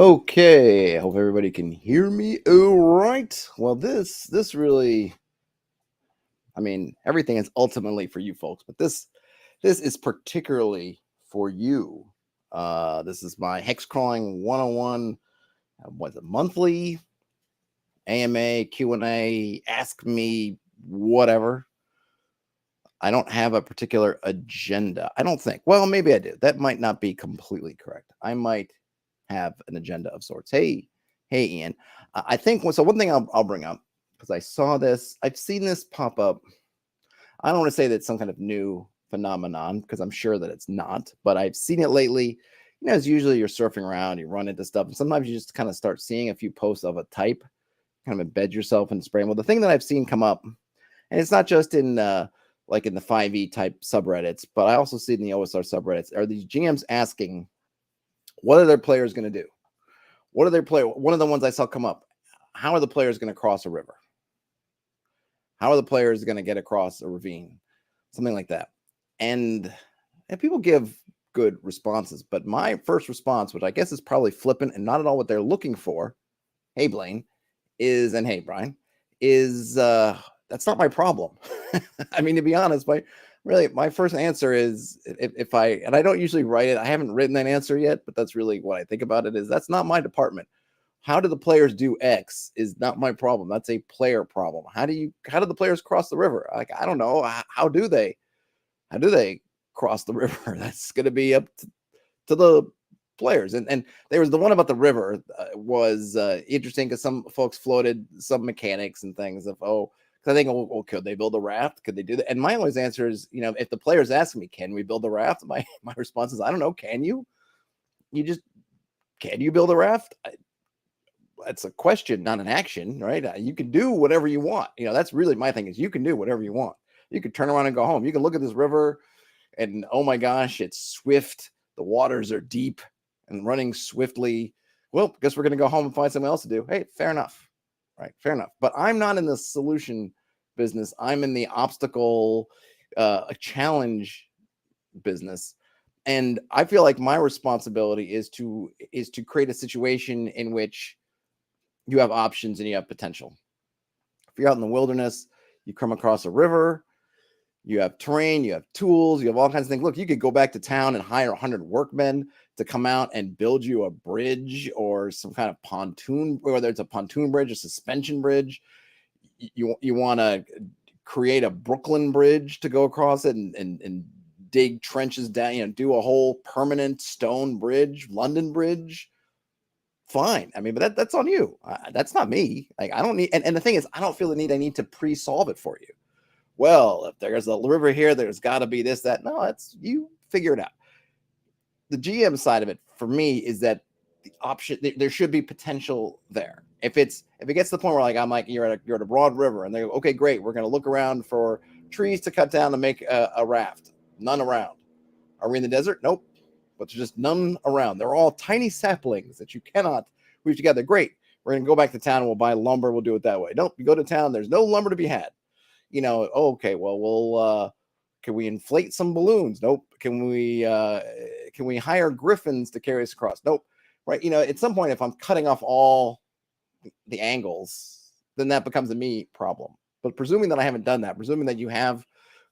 Okay, I hope everybody can hear me. All right. Well, this really, I mean, everything is ultimately for you folks, but this is particularly for you. This is my Hexcrawling 101. Was it monthly AMA Q&A? Ask me whatever. I don't have a particular agenda. I don't think. Well, maybe I do. That might not be completely correct. I might have an agenda of sorts. Hey, Ian. I think so. One thing I'll bring up because I saw this. I've seen this pop up. I don't want to say that it's some kind of new phenomenon because I'm sure that it's not. But I've seen it lately. You know, as usually you're surfing around, you run into stuff, and sometimes you just kind of start seeing a few posts of a type, kind of embed yourself in spraying. Well, the thing that I've seen come up, and it's not just in like in the 5e type subreddits, but I also see it in the OSR subreddits, are these GMs asking, what are their players going to do? What are their players? One of the ones I saw come up, how are the players going to cross a river? How are the players going to get across a ravine? Something like that. And people give good responses, but my first response, which I guess is probably flippant and not at all what they're looking for, hey, Blaine, and hey, Brian, is that's not my problem. I mean, to be honest, my first answer is if I don't usually write it, I haven't written that answer yet, but that's really what I think about it is that's not my department. How do the players do X is not my problem. That's a player problem. How do the players cross the river? Like, I don't know. How do they cross the river? That's going to be up to the players. And there was the one about the river was interesting because some folks floated some mechanics and things of, I think, well, could they build a raft? Could they do that? And my always answer is, if the players ask me, can we build a raft? My response is, I don't know. Can you? Can you build a raft? That's a question, not an action, right? You can do whatever you want. That's really my thing is you can do whatever you want. You can turn around and go home. You can look at this river and, oh my gosh, it's swift. The waters are deep and running swiftly. Well, guess we're going to go home and find something else to do. Hey, fair enough. Right. Fair enough. But I'm not in the solution business. I'm in the obstacle, a challenge business. And I feel like my responsibility is to create a situation in which you have options and you have potential. If you're out in the wilderness, you come across a river, you have terrain, you have tools, you have all kinds of things. Look, you could go back to town and hire 100 workmen to come out and build you a bridge or some kind of pontoon, whether it's a pontoon bridge, a suspension bridge. You want to create a Brooklyn bridge to go across it and dig trenches down, do a whole permanent stone bridge, London Bridge. Fine. I mean, but that's on you. That's not me. Like, I don't need, and the thing is, I don't feel the need. I need to pre-solve it for you. Well, if there's a river here, there's got to be this, that. No, that's you figure it out. The GM side of it for me is that the option there should be potential there. If it gets to the point where you're at a broad river and they go, okay, great, we're going to look around for trees to cut down to make a raft. None around. Are we in the desert? Nope. But there's just none around. They're all tiny saplings that you cannot weave together. Great. We're going to go back to town and we'll buy lumber. We'll do it that way. Nope. You go to town. There's no lumber to be had. Okay, well, can we inflate some balloons? Nope. Can we hire griffins to carry us across? Nope. Right. At some point, if I'm cutting off all the angles, then that becomes a me problem. But presuming that I haven't done that, presuming that you have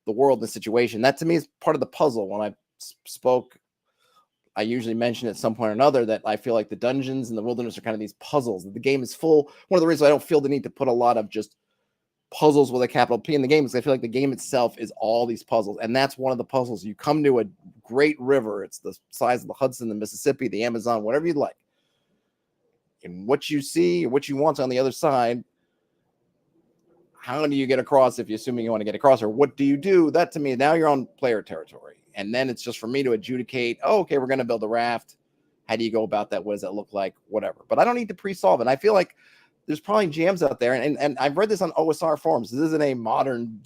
the world in the situation, that to me is part of the puzzle. When I spoke, I usually mention at some point or another that I feel like the dungeons and the wilderness are kind of these puzzles. The game is full. One of the reasons I don't feel the need to put a lot of just puzzles with a capital P in the game is I feel like the game itself is all these puzzles. And that's one of the puzzles. You come to a great river. It's the size of the Hudson, the Mississippi, the Amazon, whatever you'd like. And what you see or what you want on the other side, how do you get across if you're assuming you want to get across? Or what do you do? That to me, now you're on player territory. And then it's just for me to adjudicate, okay, we're going to build a raft. How do you go about that? What does that look like? Whatever. But I don't need to pre-solve it. I feel like there's probably GMs out there, and I've read this on OSR forums. This isn't a modern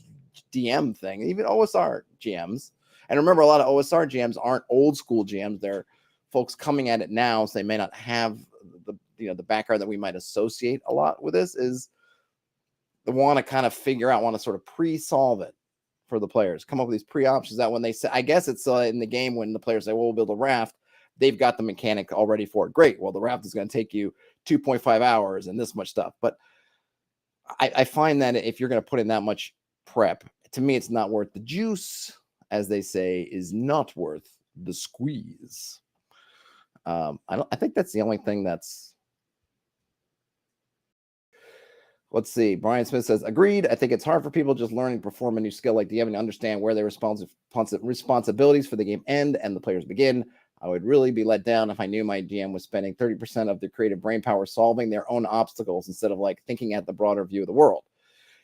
DM thing. Even OSR GMs, and remember, a lot of OSR GMs aren't old school GMs. They're folks coming at it now, so they may not have the background that we might associate a lot with this. Is they want to kind of figure out, want to sort of pre-solve it for the players, come up with these pre-options that when they say, I guess it's in the game when the players say, well, we'll build a raft. they've got the mechanic already for it. Great. Well, the raft is going to take you 2.5 hours and this much stuff. But I find that if you're going to put in that much prep, to me, it's not worth the juice, as they say, is not worth the squeeze. I think that's the only thing that's. Let's see. Brian Smith says, agreed. I think it's hard for people just learning to perform a new skill like DMing to understand where their responsibilities for the game end and the players begin. I would really be let down if I knew my GM was spending 30% of their creative brain power solving their own obstacles instead of like thinking at the broader view of the world.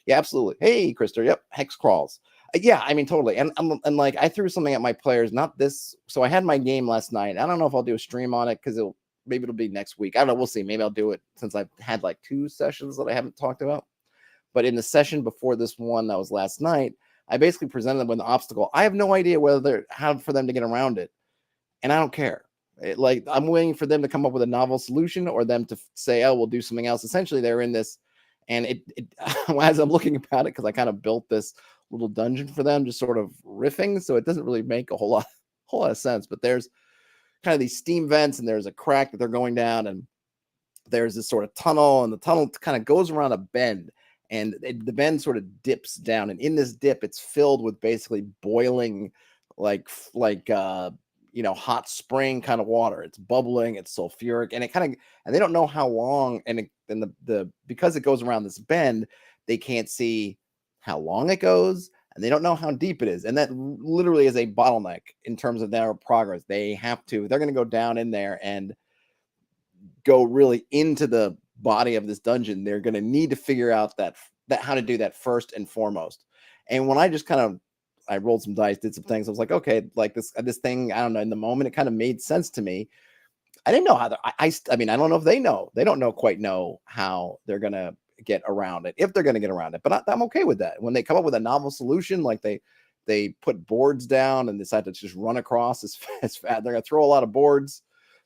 Yeah, absolutely. Hey, Krister. Yep. Hex crawls. Yeah, I mean, totally. And like I threw something at my players, not this. So I had my game last night. I don't know if I'll do a stream on it because maybe it'll be next week. I don't know. We'll see. Maybe I'll do it since I've had like 2 sessions that I haven't talked about. But in the session before this one that was last night, I basically presented them with an obstacle. I have no idea how for them to get around it. And I don't care. Like I'm waiting for them to come up with a novel solution or them to say, oh, we'll do something else. Essentially, they're in this. And it as I'm looking about it, because I kind of built this little dungeon for them, just sort of riffing. So it doesn't really make a whole lot of sense. But there's kind of these steam vents and there's a crack that they're going down. And there's this sort of tunnel. And the tunnel kind of goes around a bend. And the bend sort of dips down. And in this dip, it's filled with basically boiling like hot spring kind of water. It's bubbling, it's sulfuric, and and they don't know how long. And because it goes around this bend, they can't see how long it goes, and they don't know how deep it is. And that literally is a bottleneck in terms of their progress. They're going to go down in there and go really into the body of this dungeon. They're going to need to figure out that how to do that first and foremost. And when I just I rolled some dice, did some things. I was like, okay, like this thing, I don't know, in the moment, it kind of made sense to me. I didn't know how I mean, I don't know if they know. They don't quite know how they're going to get around it, if they're going to get around it. But I'm okay with that. When they come up with a novel solution, like they put boards down and decide to just run across as fast. They're going to throw a lot of boards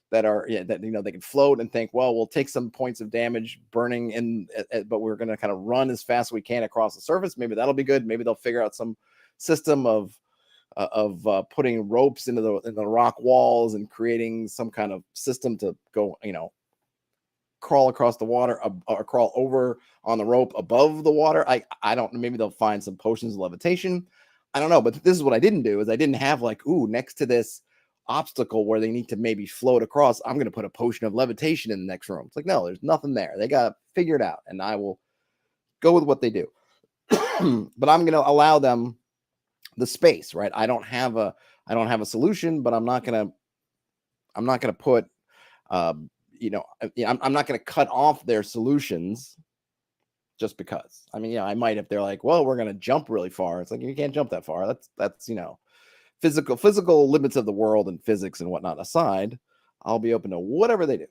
that are, they can float and think, well, we'll take some points of damage burning in, but we're going to kind of run as fast as we can across the surface. Maybe that'll be good. Maybe they'll figure out some system of putting ropes into the rock walls and creating some kind of system to go, crawl across the water or crawl over on the rope above the water. I don't know. Maybe they'll find some potions of levitation. I don't know. But this is what I didn't do is I didn't have like, next to this obstacle where they need to maybe float across, I'm going to put a potion of levitation in the next room. It's like, no, there's nothing there. They got to figure it out, and I will go with what they do. But I'm going to allow them the space, right? I don't have a solution, but I'm not going to put, I'm not going to cut off their solutions just because. I mean, I might if they're like, well, we're going to jump really far. It's like, you can't jump that far. That's physical limits of the world and physics and whatnot aside, I'll be open to whatever they do.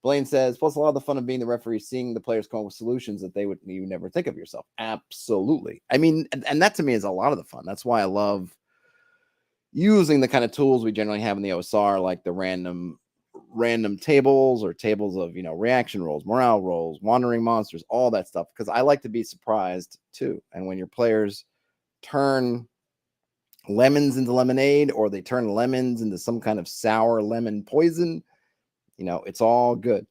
Blaine says, plus a lot of the fun of being the referee, seeing the players come up with solutions that you never think of yourself. Absolutely. I mean, and that to me is a lot of the fun. That's why I love using the kind of tools we generally have in the OSR, like the random tables or tables of, reaction rolls, morale rolls, wandering monsters, all that stuff. Because I like to be surprised too. And when your players turn lemons into lemonade, or they turn lemons into some kind of sour lemon poison, it's all good.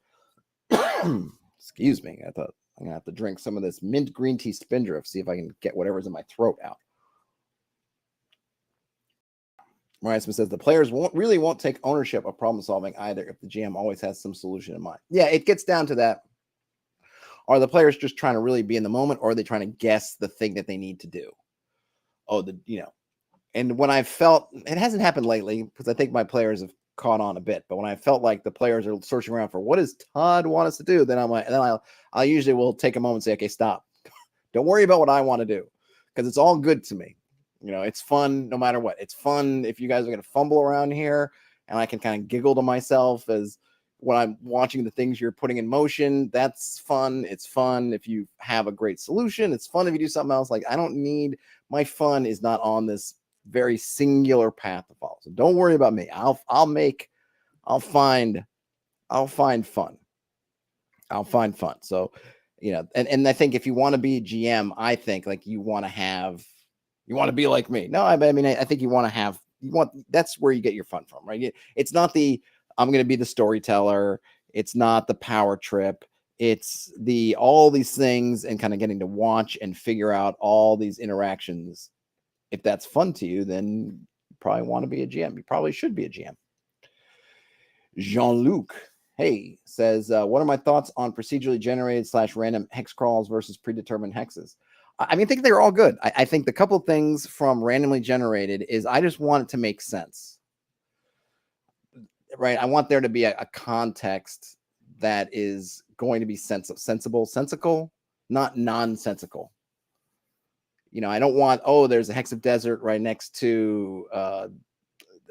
Excuse me. I thought I'm gonna have to drink some of this mint green tea Spindrift, see if I can get whatever's in my throat out. Mariah Smith says the players won't take ownership of problem solving either if the GM always has some solution in mind. Yeah, it gets down to that. Are the players just trying to really be in the moment, or are they trying to guess the thing that they need to do? And when I felt, it hasn't happened lately because I think my players have caught on a bit, but when I felt like the players are searching around for what does Todd want us to do, then I usually will take a moment and say, okay, stop. Don't worry about what I want to do, because it's all good to me. It's fun no matter what. It's fun if you guys are going to fumble around here, and I can kind of giggle to myself as when I'm watching the things you're putting in motion. That's fun. It's fun if you have a great solution. It's fun if you do something else. Like, my fun is not on this very singular path to follow. So don't worry about me. I'll find fun. I'll find fun. So, and I think if you want to be a GM, I think like you want to be like me. No, I mean, I think you want to have that's where you get your fun from, right? It's not the I'm going to be the storyteller. It's not the power trip. It's all these things and kind of getting to watch and figure out all these interactions. If that's fun to you, then you probably want to be a GM. You probably should be a GM. Jean-Luc, hey, says, what are my thoughts on procedurally generated / random hex crawls versus predetermined hexes? I mean, I think they're all good. I think the couple things from randomly generated is I just want it to make sense, right? I want there to be a context that is going to be sensical, not nonsensical. I don't want, there's a hex of desert right next to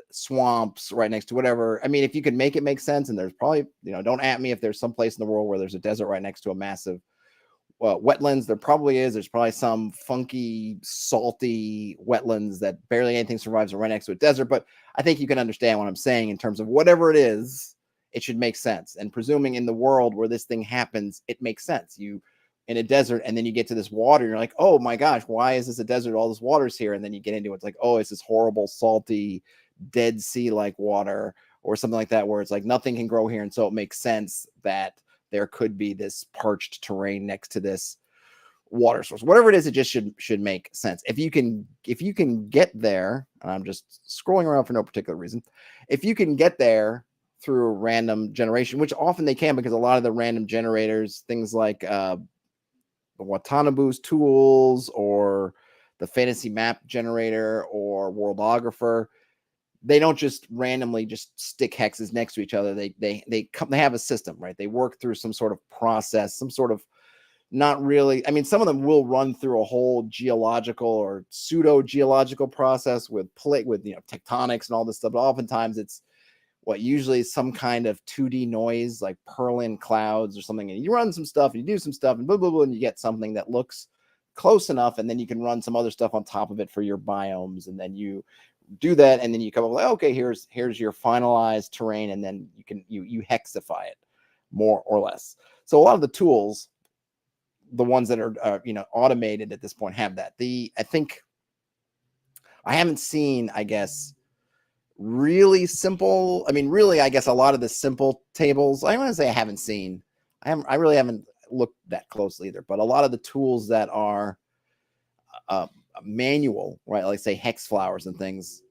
swamps right next to whatever. I mean, if you could make it make sense, and there's probably, don't at me if there's some place in the world where there's a desert right next to a massive wetlands. There probably is. There's probably some funky, salty wetlands that barely anything survives right next to a desert. But I think you can understand what I'm saying in terms of whatever it is, it should make sense. And presuming in the world where this thing happens, it makes sense. You in a desert, and then you get to this water, and you're like, oh my gosh, why is this a desert? All this water's here. And then you get into it, it's like, oh, it's this horrible, salty, Dead Sea like water or something like that, where it's like nothing can grow here. And so it makes sense that there could be this parched terrain next to this water source. Whatever it is, it just should make sense. If you can get there, and I'm just scrolling around for no particular reason, if you can get there through random generation, which often they can, because a lot of the random generators, things like the Watanabe's tools or the fantasy map generator or worldographer, they don't just randomly just stick hexes next to each other. They have a system, right? They work through some sort of process, some sort of, not really. I mean, some of them will run through a whole geological or pseudo geological process with tectonics and all this stuff. But oftentimes it's usually some kind of 2D noise, like Perlin clouds or something. And you run some stuff, and you do some stuff, and blah, blah, blah, and you get something that looks close enough. And then you can run some other stuff on top of it for your biomes. And then you do that, and then you come up with, okay, here's your finalized terrain, and then you hexify it more or less. So a lot of the tools, the ones that are automated at this point, have that. I think I haven't seen, I guess, really simple. I mean, really, I guess a lot of the simple tables, I want to say I haven't seen. I really haven't looked that closely either. But a lot of the tools that are manual, right? Like say hex flowers and things,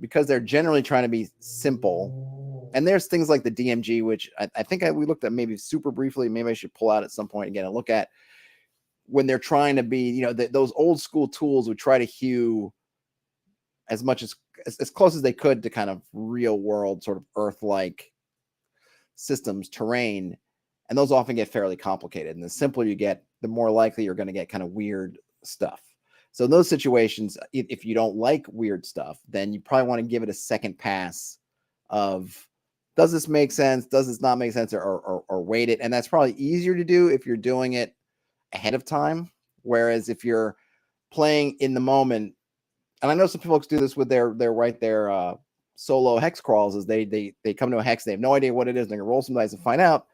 because they're generally trying to be simple. And there's things like the DMG, which I think we looked at maybe super briefly. Maybe I should pull out at some point again and look at when they're trying to be, those old school tools would try to hew as much as close as they could to kind of real world sort of Earth-like systems, terrain. And those often get fairly complicated. And the simpler you get, the more likely you're going to get kind of weird stuff. So in those situations, if you don't like weird stuff, then you probably want to give it a second pass of, does this make sense? Does this not make sense? Or wait it. And that's probably easier to do if you're doing it ahead of time. Whereas if you're playing in the moment, and I know some folks do this with their solo hex crawls, is they come to a hex, they have no idea what it is, and they're going to roll some dice and find out.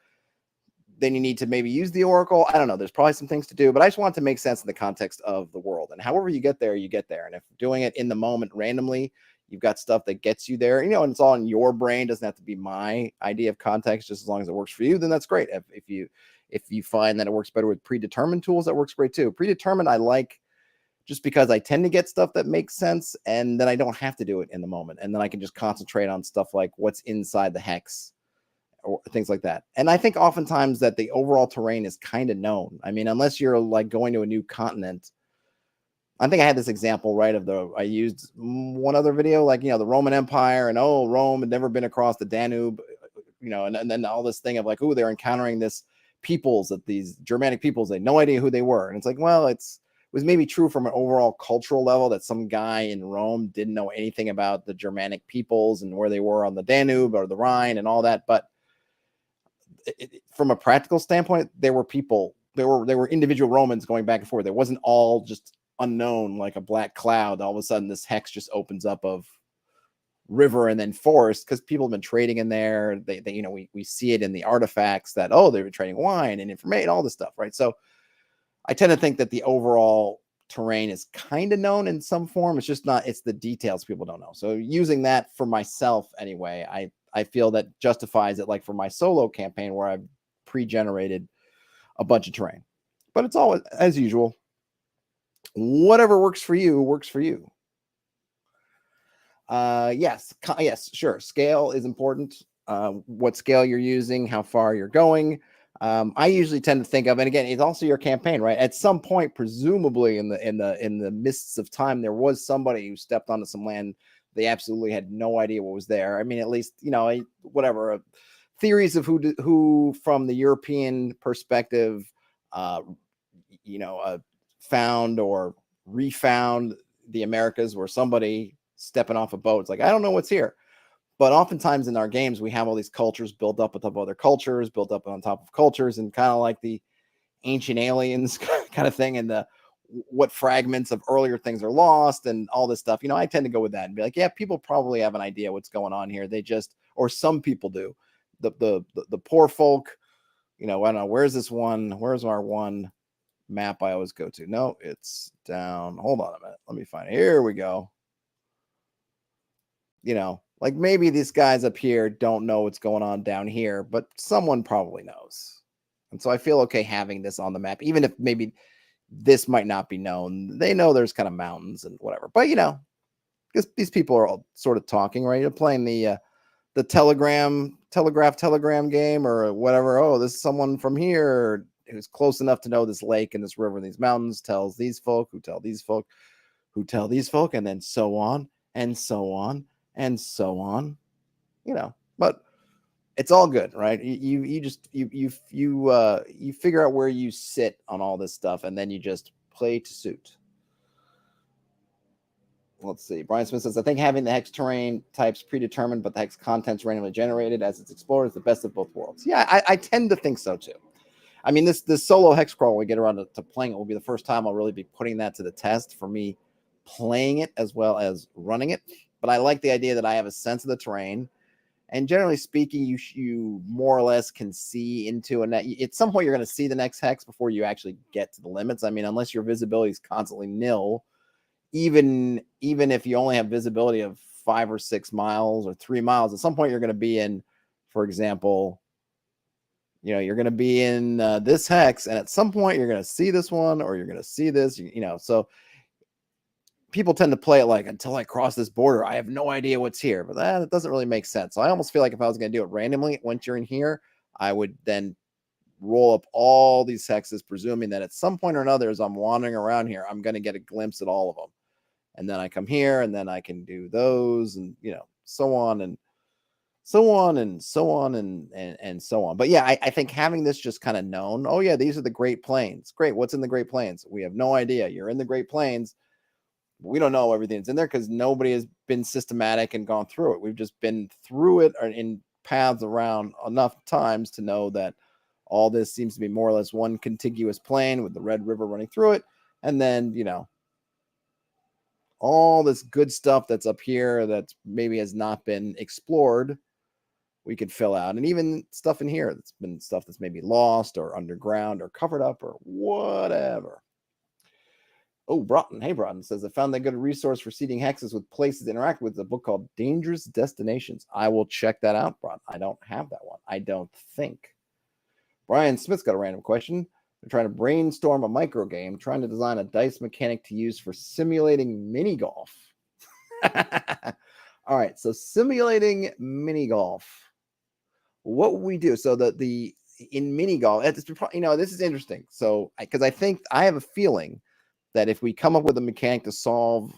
Then you need to maybe use the Oracle. I don't know. There's probably some things to do, but I just want it to make sense in the context of the world. And however you get there, you get there. And if doing it in the moment randomly, you've got stuff that gets you there, and it's all in your brain. It doesn't have to be my idea of context, just as long as it works for you, then that's great. If you find that it works better with predetermined tools, that works great too. Predetermined, I like, just because I tend to get stuff that makes sense, and then I don't have to do it in the moment. And then I can just concentrate on stuff like what's inside the hex or things like that. And I think oftentimes that the overall terrain is kind of known. I mean, unless you're like going to a new continent. I think I had this example, right, I used one other video, like, the Roman Empire, and Rome had never been across the Danube, and then all this thing of like, they're encountering this peoples, that these Germanic peoples, they had no idea who they were. And it's like, well, it was maybe true from an overall cultural level that some guy in Rome didn't know anything about the Germanic peoples and where they were on the Danube or the Rhine and all that. But from a practical standpoint, there were people, there were individual Romans going back and forth. There wasn't all just unknown, like a black cloud. All of a sudden, this hex just opens up of river and then forest, because people have been trading in there. We see it in the artifacts that, they were trading wine and information, all this stuff, right? So I tend to think that the overall terrain is kind of known in some form. It's just not, it's the details people don't know. So using that for myself anyway, I feel that justifies it, like for my solo campaign where I've pre-generated a bunch of terrain. But it's all as usual. Whatever works for you works for you. Yes, sure. Scale is important. What scale you're using, how far you're going. I usually tend to think of, and again, it's also your campaign, right? At some point, presumably in the mists of time, there was somebody who stepped onto some land they absolutely had no idea what was there. I mean, at least, you know, whatever theories of who from the European perspective, found or refound the Americas, where somebody stepping off a boat. It's like, I don't know what's here. But oftentimes in our games, we have all these cultures built up on top of other cultures, built up on top of cultures, and kind of like the ancient aliens kind of thing, and the what fragments of earlier things are lost and all this stuff. You know, I tend to go with that and be like, yeah, people probably have an idea what's going on here. They just, or some people do. The poor folk, you know, I don't know, where's this one? Where's our one map I always go to? No, it's down. Hold on a minute. Let me find it. Here we go. You know, like maybe these guys up here don't know what's going on down here, but someone probably knows. And so I feel okay having this on the map, even if maybe this might not be known. They know there's kind of mountains and whatever. But, you know, because these people are all sort of talking, right? You're playing the telegram game or whatever. Oh, this is someone from here who's close enough to know this lake and this river and these mountains, tells these folk who tell these folk who tell these folk, and then so on and so on and so on, you know. But it's all good, right? You figure out where you sit on all this stuff, and then you just play to suit. Let's see. Brian Smith says, I think having the hex terrain types predetermined, but the hex contents randomly generated as it's explored is the best of both worlds. Yeah, I tend to think so too. I mean, this solo hex crawl, when we get around to playing it, will be the first time I'll really be putting that to the test for me, playing it as well as running it. But I like the idea that I have a sense of the terrain. And generally speaking, you more or less can see into at some point you're going to see the next hex before you actually get to the limits. I mean, unless your visibility is constantly nil, even if you only have visibility of 5 or 6 miles or 3 miles, at some point you're going to be in, for example, you know, you're going to be in this hex, and at some point you're going to see this one, or you're going to see this, you know. So people tend to play it like, until I cross this border, I have no idea what's here. But that doesn't really make sense. So I almost feel like if I was going to do it randomly, once you're in here, I would then roll up all these hexes, presuming that at some point or another, as I'm wandering around here, I'm going to get a glimpse at all of them. And then I come here, and then I can do those, and, you know, so on and so on and so on and so on. But yeah, I think having this just kind of known, oh yeah, these are the Great Plains. Great. What's in the Great Plains? We have no idea. You're in the Great Plains. We don't know everything's in there because nobody has been systematic and gone through it. We've just been through it or in paths around enough times to know that all this seems to be more or less one contiguous plain with the Red River running through it. And then, you know, all this good stuff that's up here that maybe has not been explored, we could fill out. And even stuff in here that's been stuff that's maybe lost or underground or covered up or whatever. Oh, Broughton. Hey, Broughton says, I found that good resource for seeding hexes with places to interact with, a book called Dangerous Destinations. I will check that out, Broughton. I don't have that one. I don't think. Brian Smith's got a random question. They're trying to brainstorm a micro game, trying to design a dice mechanic to use for simulating mini golf. All right, so simulating mini golf. What would we do? So in mini golf, you know, this is interesting. So because I think I have a feeling that if we come up with a mechanic to solve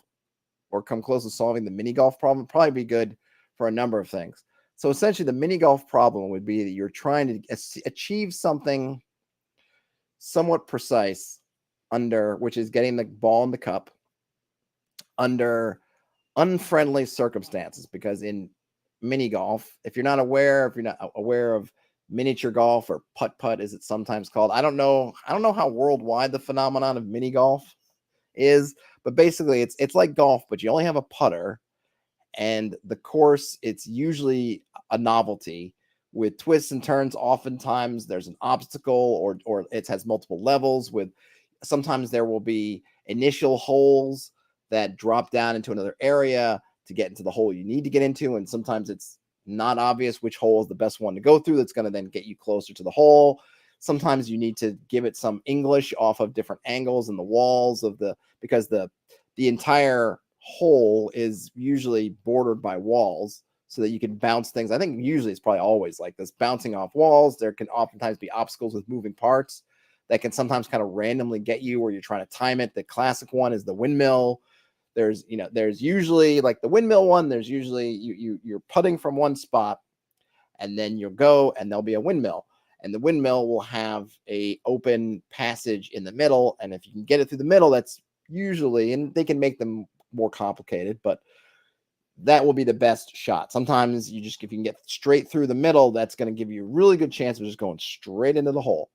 or come close to solving the mini golf problem, it'd probably be good for a number of things. So essentially, the mini golf problem would be that you're trying to achieve something somewhat precise which is getting the ball in the cup under unfriendly circumstances. Because in mini golf, if you're not aware of miniature golf, or putt as it's sometimes called, I don't know how worldwide the phenomenon of mini golf is, but basically it's like golf, but you only have a putter, and the course, it's usually a novelty with twists and turns. Oftentimes there's an obstacle, or it has multiple levels. With sometimes there will be initial holes that drop down into another area to get into the hole you need to get into. And sometimes it's not obvious which hole is the best one to go through that's going to then get you closer to the hole. Sometimes you need to give it some English off of different angles and the walls of because the entire hole is usually bordered by walls so that you can bounce things. I think usually it's probably always like this, bouncing off walls. There can oftentimes be obstacles with moving parts that can sometimes kind of randomly get you where you're trying to time it. The classic one is the windmill. There's usually like the windmill one, there's usually you're putting from one spot and then you'll go and there'll be a windmill, and the windmill will have a open passage in the middle. And if you can get it through the middle, that's usually, and they can make them more complicated, but that will be the best shot. Sometimes if you can get straight through the middle, that's going to give you a really good chance of just going straight into the hole.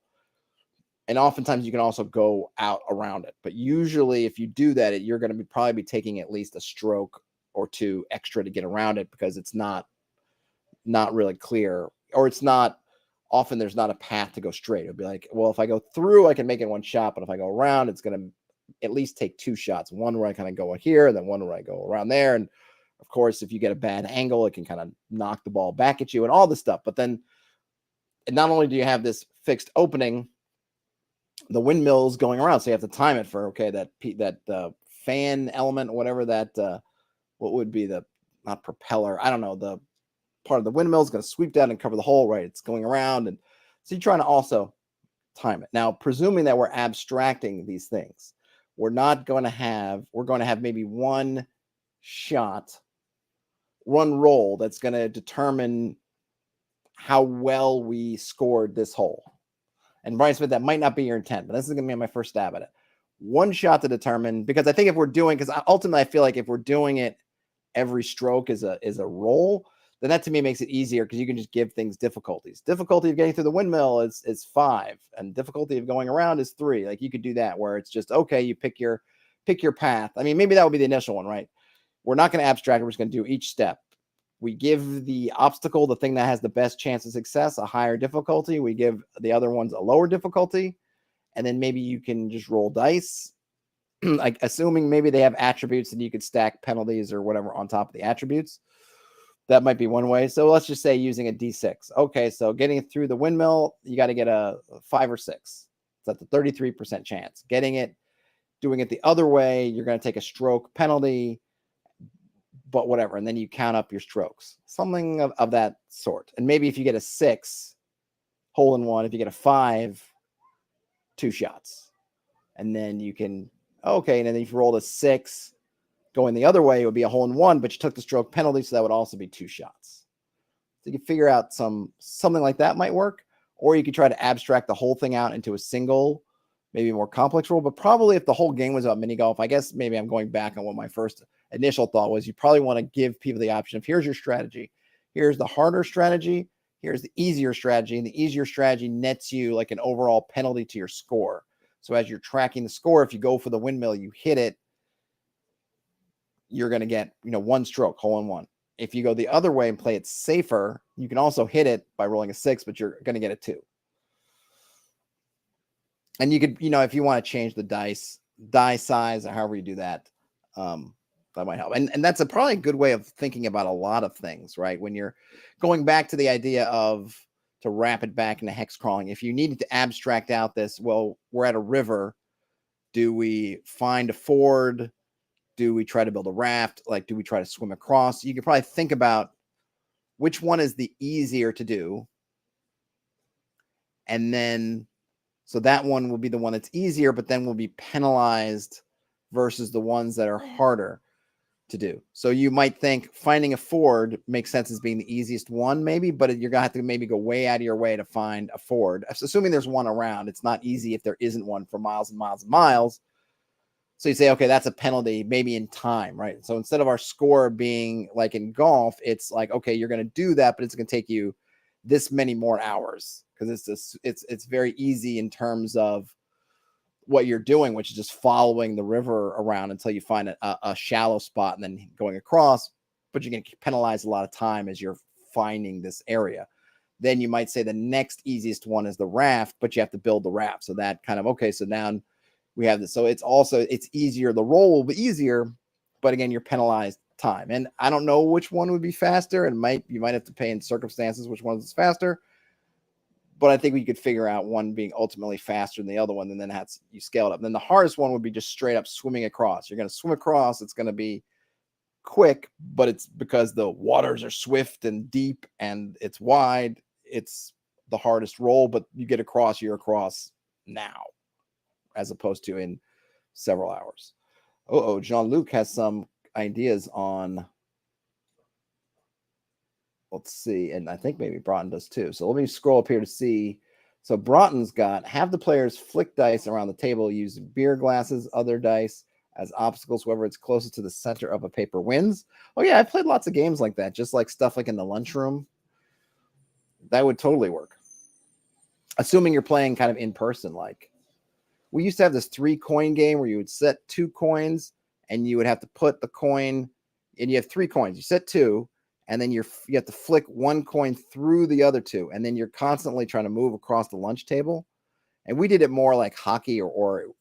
And oftentimes you can also go out around it. But usually if you do that, you're going to probably be taking at least a stroke or two extra to get around it, because it's not really clear, or it's not often, there's not a path to go straight. It'll be like, well, if I go through, I can make it one shot, but if I go around, it's going to at least take two shots. One where I kind of go here, and then one where I go around there. And of course, if you get a bad angle, it can kind of knock the ball back at you and all this stuff. But then not only do you have this fixed opening, the windmill's going around, so you have to time it for, okay, that fan element or whatever that what would be the, not propeller, I don't know, the part of the windmill is going to sweep down and cover the hole, right? It's going around, and so you're trying to also time it. Now, presuming that we're abstracting these things, we're going to have maybe one shot, one roll that's going to determine how well we scored this hole. And Brian Smith, that might not be your intent, but this is going to be my first stab at it. One shot to determine, because I think if we're doing, because ultimately I feel like if we're doing it every stroke is a roll, then that to me makes it easier, because you can just give things difficulties. Difficulty of getting through the windmill is 5, and difficulty of going around is 3. Like you could do that where it's just, okay, you pick your path. I mean, maybe that would be the initial one, right? We're not going to abstract. We're just going to do each step. We give the obstacle, the thing that has the best chance of success, a higher difficulty. We give the other ones a lower difficulty. And then maybe you can just roll dice, like assuming maybe they have attributes and you could stack penalties or whatever on top of the attributes. That might be one way. So let's just say using a D6. Okay, so getting it through the windmill, you got to get a 5 or 6. So that's a 33% chance. Doing it the other way, you're going to take a stroke penalty, but whatever. And then you count up your strokes, something of that sort. And maybe if you get a 6, hole in one. If you get a 5, 2 shots. And then you can, okay. And then if you rolled a 6, going the other way, it would be a hole in one, but you took the stroke penalty, so that would also be 2 shots. So you can figure out something like that might work, or you could try to abstract the whole thing out into a single, maybe more complex rule. But probably if the whole game was about mini golf, I guess maybe I'm going back on what my first initial thought was. You probably want to give people the option of, here's your strategy, here's the harder strategy, here's the easier strategy, and the easier strategy nets you like an overall penalty to your score. So as you're tracking the score, if you go for the windmill, you hit it, you're going to get, 1 stroke, hole in one. If you go the other way and play it safer, you can also hit it by rolling a 6, but you're going to get a 2. And you could, if you want to change the die size or however you do that, that might help. And that's probably a good way of thinking about a lot of things, right? When you're going back to the idea to wrap it back into hex crawling, if you needed to abstract out this, well, we're at a river. Do we find a ford? Do we try to build a raft? Like, do we try to swim across? You could probably think about which one is the easier to do. And then, so that one will be the one that's easier, but then will be penalized versus the ones that are harder to do. So you might think finding a ford makes sense as being the easiest one, maybe, but you're going to have to maybe go way out of your way to find a ford. Assuming there's one around, it's not easy if there isn't one for miles and miles and miles. So you say, okay, that's a penalty, maybe in time, right? So instead of our score being like in golf, it's like, okay, you're going to do that, but it's going to take you this many more hours, because it's very easy in terms of what you're doing, which is just following the river around until you find a shallow spot and then going across. But you're going to penalize a lot of time as you're finding this area. Then you might say the next easiest one is the raft, but you have to build the raft. So that kind of, okay, so now we have this. So it's easier. The roll will be easier, but again, you're penalized time. And I don't know which one would be faster. And you might have to pay in circumstances which one is faster. But I think we could figure out one being ultimately faster than the other one, and then you scale it up. And then the hardest one would be just straight up swimming across. You're going to swim across. It's going to be quick, but it's because the waters are swift and deep and it's wide. It's the hardest roll, but you get across, you're across now, as opposed to in several hours. Jean-Luc has some ideas on, let's see, and I think maybe Broughton does too. So let me scroll up here to see. So Broughton's got, have the players flick dice around the table using beer glasses, other dice as obstacles. Whoever it's closest to the center of a paper wins. Oh yeah, I played lots of games like that, just like stuff like in the lunchroom. That would totally work. Assuming you're playing kind of in person. Like we used to have this 3-coin game where you would set 2 coins and you would have to put the coin, and you have 3 coins. You set 2. And then you have to flick 1 coin through the other 2. And then you're constantly trying to move across the lunch table. And we did it more like hockey or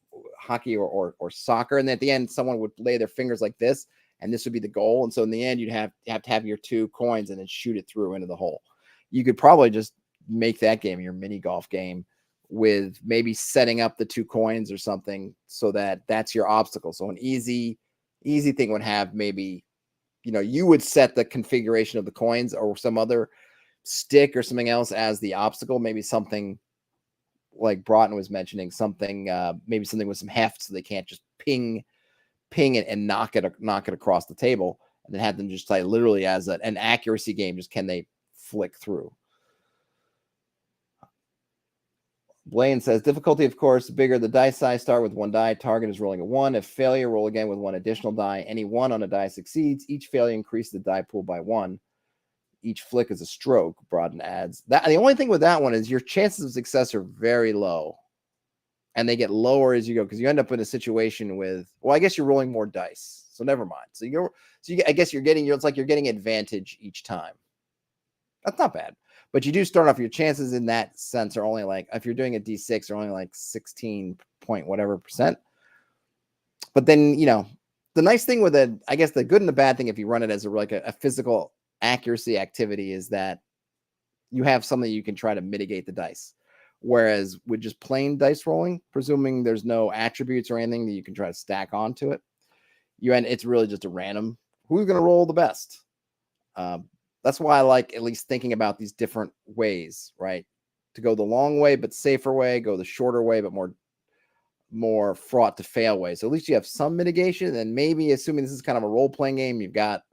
soccer. And at the end, someone would lay their fingers like this, and this would be the goal. And so in the end, you'd have to have your 2 coins and then shoot it through into the hole. You could probably just make that game your mini golf game with maybe setting up the 2 coins or something so that that's your obstacle. So an easy thing would have maybe, you would set the configuration of the coins or some other stick or something else as the obstacle. Maybe something like Broughton was mentioning, maybe something with some heft so they can't just ping it and knock it across the table, and then have them just play literally as an accuracy game. Just can they flick through? Blaine says, difficulty, of course, bigger the dice size. Start with 1 die. Target is rolling a 1. If failure, roll again with 1 additional die. Any 1 on a die succeeds. Each failure increases the die pool by 1. Each flick is a stroke, Broughton adds. The only thing with that one is your chances of success are very low. And they get lower as you go, because you end up in a situation with, well, I guess you're rolling more dice. So never mind. I guess it's like you're getting advantage each time. That's not bad. But you do start off, your chances in that sense are only like, if you're doing a D6, are only like 16 point whatever percent. But then, the nice thing with it, I guess the good and the bad thing, if you run it as a physical accuracy activity, is that you have something you can try to mitigate the dice. Whereas with just plain dice rolling, presuming there's no attributes or anything that you can try to stack onto it, it's really just a random, who's going to roll the best. That's why I like at least thinking about these different ways, right? To go the long way, but safer way, go the shorter way, but more fraught to fail way. So at least you have some mitigation. And maybe, assuming this is kind of a role-playing game, you've got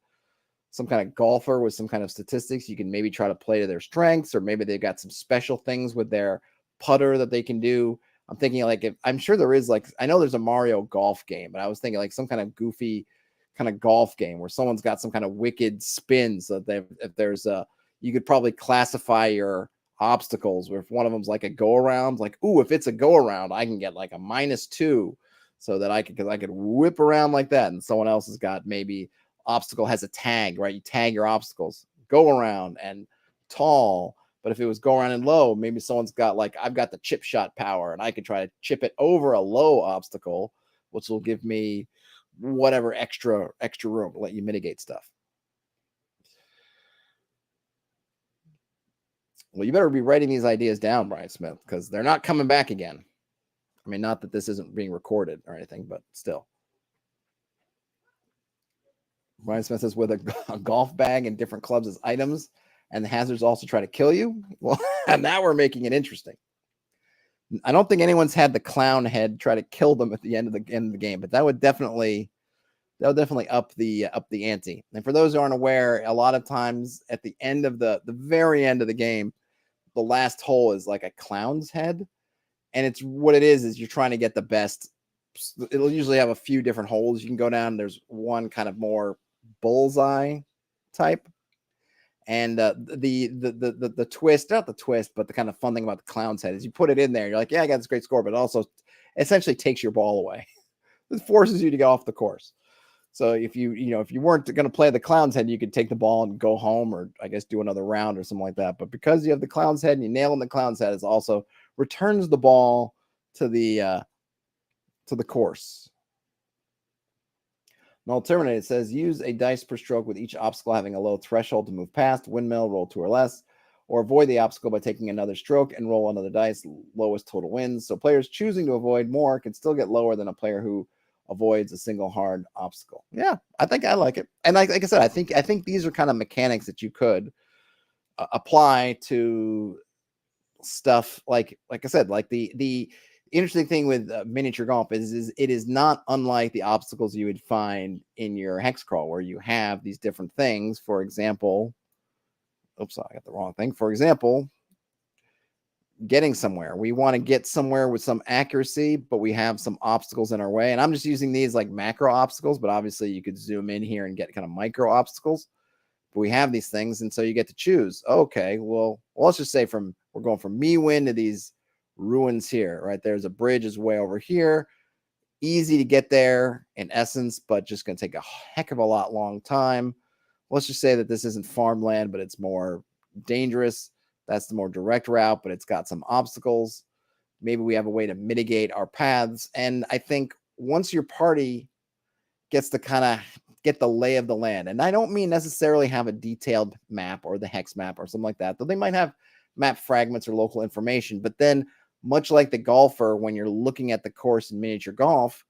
some kind of golfer with some kind of statistics, you can maybe try to play to their strengths, or maybe they've got some special things with their putter that they can do. I'm thinking I'm sure there is, I know there's a Mario golf game, but I was thinking some kind of goofy kind of golf game where someone's got some kind of wicked spin, so that you could probably classify your obstacles where if one of them's like a go around, if it's a go around, I can get like a -2, so that I could whip around like that. And someone else has got, maybe obstacle has a tag, right? You tag your obstacles, go around and tall. But if it was go around and low, maybe someone's got I've got the chip shot power, and I could try to chip it over a low obstacle, which will give me whatever extra room to let you mitigate stuff. Well, you better be writing these ideas down, Brian Smith, because they're not coming back again. I mean, not that this isn't being recorded or anything, but still. Brian Smith says, with a golf bag and different clubs as items, and the hazards also try to kill you. Well, now we're making it interesting. I don't think anyone's had the clown head try to kill them at the end of the game, but that would definitely up the ante. And for those who aren't aware, a lot of times at the end of the very end of the game, the last hole is like a clown's head, and it's what it is you're trying to get the best. It'll usually have a few different holes you can go down. There's one kind of more bullseye type, and the twist, not the twist, but the kind of fun thing about the clown's head is you put it in there, you're like, yeah, I got this great score, but it also essentially takes your ball away. It forces you to get off the course. So if you weren't going to play the clown's head, you could take the ball and go home, or I guess do another round or something like that. But because you have the clown's head and you nail in the clown's head, it also returns the ball to the to the course. Null terminated says use a dice per stroke with each obstacle having a low threshold to move past. Windmill, roll 2 or less, or avoid the obstacle by taking another stroke and roll another dice. Lowest total wins. So players choosing to avoid more can still get lower than a player who avoids a single hard obstacle. Yeah, I think I like it. And like I said, I think these are kind of mechanics that you could apply to stuff like I said, like the interesting thing with miniature golf is it is not unlike the obstacles you would find in your Hexcrawl, where you have these different things. For example, oops, I got the wrong thing. For example, getting somewhere. We want to get somewhere with some accuracy, but we have some obstacles in our way. And I'm just using these like macro obstacles, but obviously you could zoom in here and get kind of micro obstacles. But we have these things, and so you get to choose. Okay, well let's just say we're going from Mewin to these ruins here, right? There's a bridge is way over here. Easy to get there in essence, but just going to take a heck of a long time. Let's just say that this isn't farmland, but it's more dangerous. That's the more direct route, but it's got some obstacles. Maybe we have a way to mitigate our paths. And I think once your party gets to kind of get the lay of the land, and I don't mean necessarily have a detailed map or the hex map or something like that, though they might have map fragments or local information. But then, much like the golfer, when you're looking at the course in miniature golf,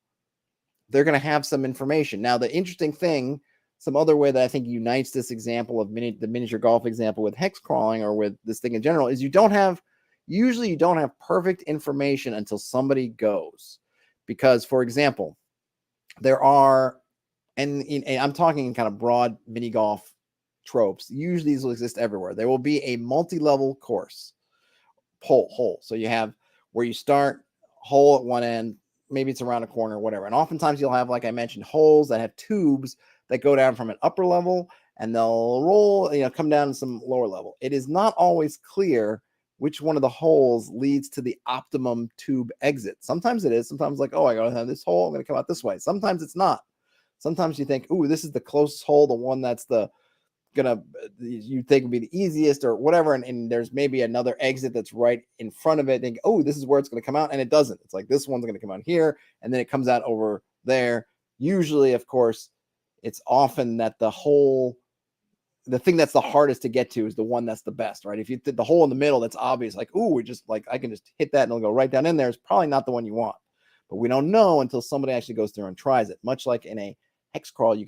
they're going to have some information. Now, the interesting thing, some other way that I think unites this example of the miniature golf example with hex crawling or with this thing in general is usually you don't have perfect information until somebody goes. Because, for example, there are, and I'm talking in kind of broad mini golf tropes, usually these will exist everywhere. There will be a multi-level course, hole. So you have where you start, hole at one end, maybe it's around a corner, whatever. And oftentimes you'll have, like I mentioned, holes that have tubes that go down from an upper level and they'll roll, come down to some lower level. It is not always clear which one of the holes leads to the optimum tube exit. Sometimes it is. Sometimes like, oh, I gotta have this hole, I'm gonna come out this way. Sometimes it's not. Sometimes you think, ooh, this is the closest hole, the one that's you think would be the easiest or whatever, and there's maybe another exit that's right in front of it. Think, oh, this is where it's going to come out, and it doesn't. It's like this one's going to come out here, and then it comes out over there. Usually, of course, it's often that the thing that's the hardest to get to is the one that's the best, right? If you did the hole in the middle, that's obvious, like, ooh, I can just hit that and it'll go right down in there. It's probably not the one you want, but we don't know until somebody actually goes through and tries it. Much like in a hex crawl, you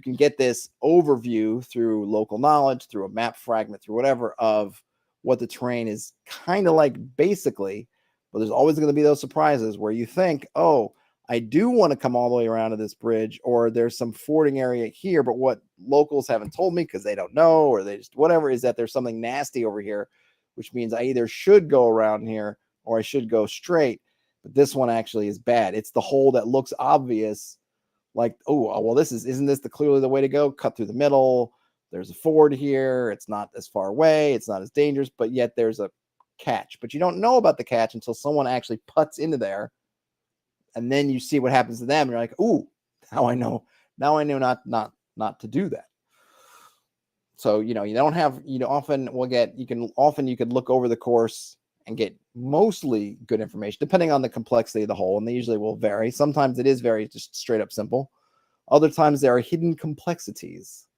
can get this overview through local knowledge, through a map fragment, through whatever, of what the terrain is kind of like basically, but there's always going to be those surprises where you think, oh, I do want to come all the way around to this bridge, or there's some fording area here, but what locals haven't told me because they don't know, or they just whatever, is that there's something nasty over here, which means I either should go around here or I should go straight, but this one actually is bad. It's the hole that looks obvious, like, oh, well, isn't this clearly the way to go? Cut through the middle. There's a ford here. It's not as far away. It's not as dangerous, but yet there's a catch. But you don't know about the catch until someone actually putts into there, and then you see what happens to them. And you're like, ooh, now I know not to do that. So you don't have often you could look over the course and get mostly good information, depending on the complexity of the hole, and they usually will vary. Sometimes it is very just straight up simple. Other times there are hidden complexities.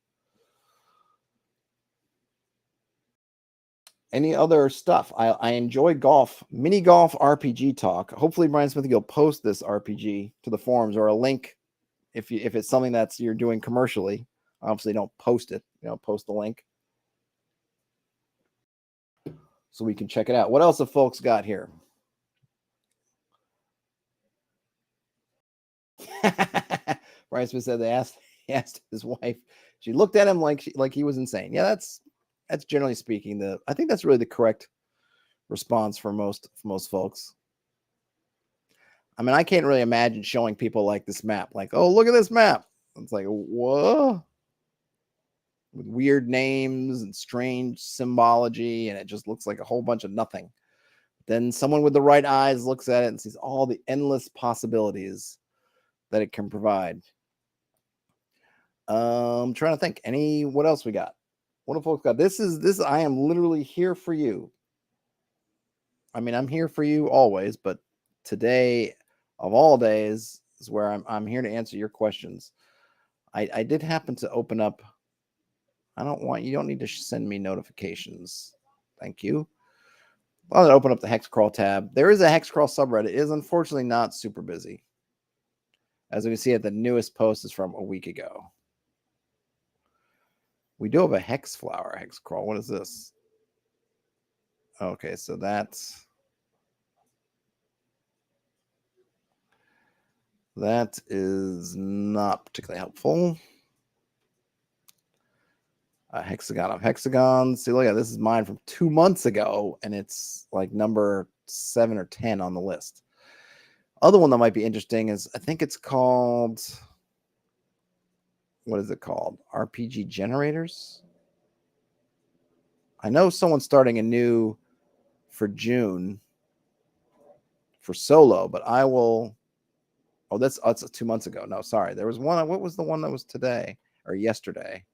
Any other stuff? I enjoy golf, mini golf RPG talk. Hopefully Brian Smith will post this RPG to the forums, or a link if it's something that's you're doing commercially. Obviously don't post it, post the link so we can check it out. What else have folks got here? Brian Smith said he asked his wife. She looked at him like he was insane. Yeah, that's generally speaking I think that's really the correct response for most folks. I mean, I can't really imagine showing people like this map, like, oh, look at this map. It's like, whoa, with weird names and strange symbology, and it just looks like a whole bunch of nothing. Then someone with the right eyes looks at it and sees all the endless possibilities that it can provide. I'm trying to think. What else we got? What have folks got? This I am literally here for you. I mean, I'm here for you always, but today of all days is where I'm here to answer your questions. I did happen to open up. You don't need to send me notifications. Thank you. I'll open up the Hexcrawl tab. There is a Hexcrawl subreddit. It is unfortunately not super busy. As we can see, the newest post is from a week ago. We do have a hex flower Hexcrawl. What is this? Okay, so that is not particularly helpful. A hexagon of hexagons. See, look at this is mine from 2 months ago, and it's like number 7 or 10 on the list. Other one that might be interesting is I think it's called, what is it called? RPG generators. I know someone's starting a new for June for solo, but I will. Oh, that's 2 months ago. No, sorry. There was one. What was the one that was today or yesterday?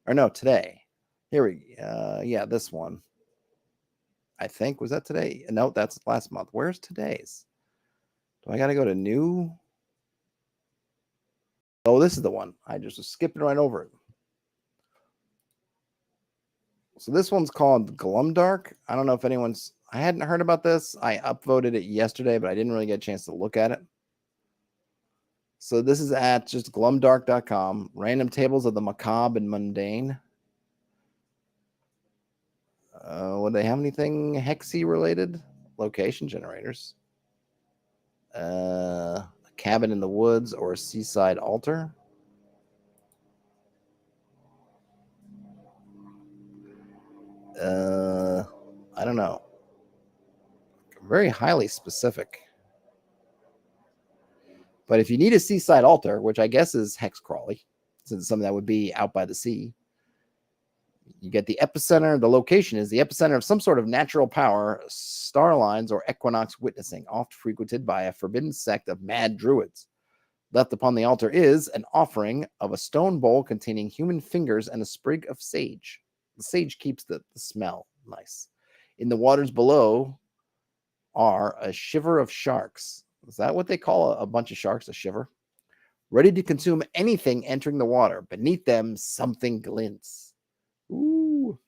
Or no, today. Here we yeah, this one. I think, was that today? No, that's last month. Where's today's? Do I got to go to new? Oh, this is the one. I just was skipping right over it. So this one's called Glumdark. I don't know if anyone's, I hadn't heard about this. I upvoted it yesterday, but I didn't really get a chance to look at it. So this is at just glumdark.com. Random tables of the macabre and mundane. Would they have anything hexy related? Location generators. A cabin in the woods or a seaside altar. I don't know. Very highly specific. But if you need a seaside altar, which I guess is Hexcrawling, since it's something that would be out by the sea, you get the epicenter. The location is the epicenter of some sort of natural power, star lines, or equinox witnessing, oft frequented by a forbidden sect of mad druids. Left upon the altar is an offering of a stone bowl containing human fingers and a sprig of sage. The sage keeps the smell nice. In the waters below are a shiver of sharks. Is that what they call a bunch of sharks, a shiver? Ready to consume anything entering the water. Beneath them, something glints. Ooh.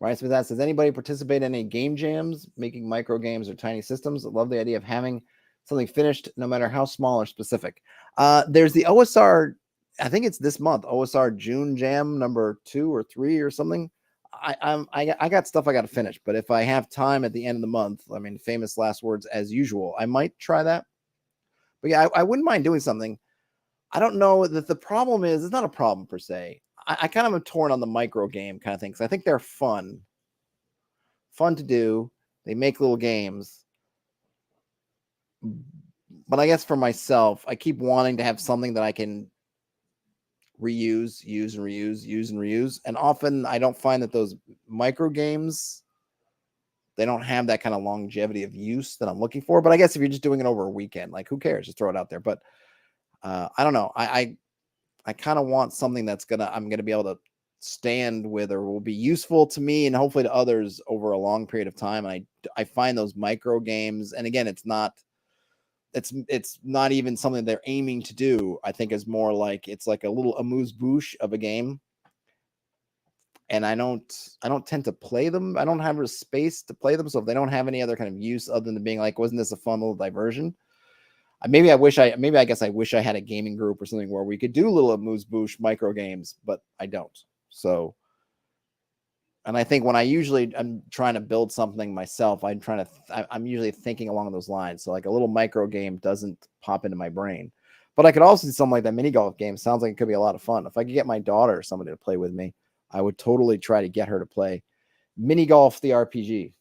Ryan Smith asks, does anybody participate in any game jams, making micro games or tiny systems? I love the idea of having something finished, no matter how small or specific. There's the OSR, I think it's this month, OSR June Jam number 2 or 3 or something. I got stuff I got to finish, but if I have time at the end of the month, I mean, famous last words as usual, I might try that. But yeah, I wouldn't mind doing something. I don't know that the problem is, it's not a problem per se. I kind of am torn on the micro game kind of thing, because I think they're fun to do. They make little games. But I guess for myself, I keep wanting to have something that I can reuse, use and reuse, use and reuse. And often I don't find that those micro games, they don't have that kind of longevity of use that I'm looking for. But I guess if you're just doing it over a weekend, like who cares? Just throw it out there. But I don't know. I kind of want something that's I'm gonna be able to stand with, or will be useful to me and hopefully to others over a long period of time. And I find those micro games, and again, it's not even something they're aiming to do. I think is more like it's like a little amuse-bouche of a game. And I don't tend to play them. I don't have a space to play them. So if they don't have any other kind of use other than being like, wasn't this a fun little diversion? Maybe I guess I wish I had a gaming group or something where we could do little amuse-bouche micro games, but I don't. So, and I think when I'm trying to build something myself, I'm usually thinking along those lines. So like a little micro game doesn't pop into my brain, but I could also do something like that mini golf game. Sounds like it could be a lot of fun. If I could get my daughter or somebody to play with me, I would totally try to get her to play mini golf, the RPG.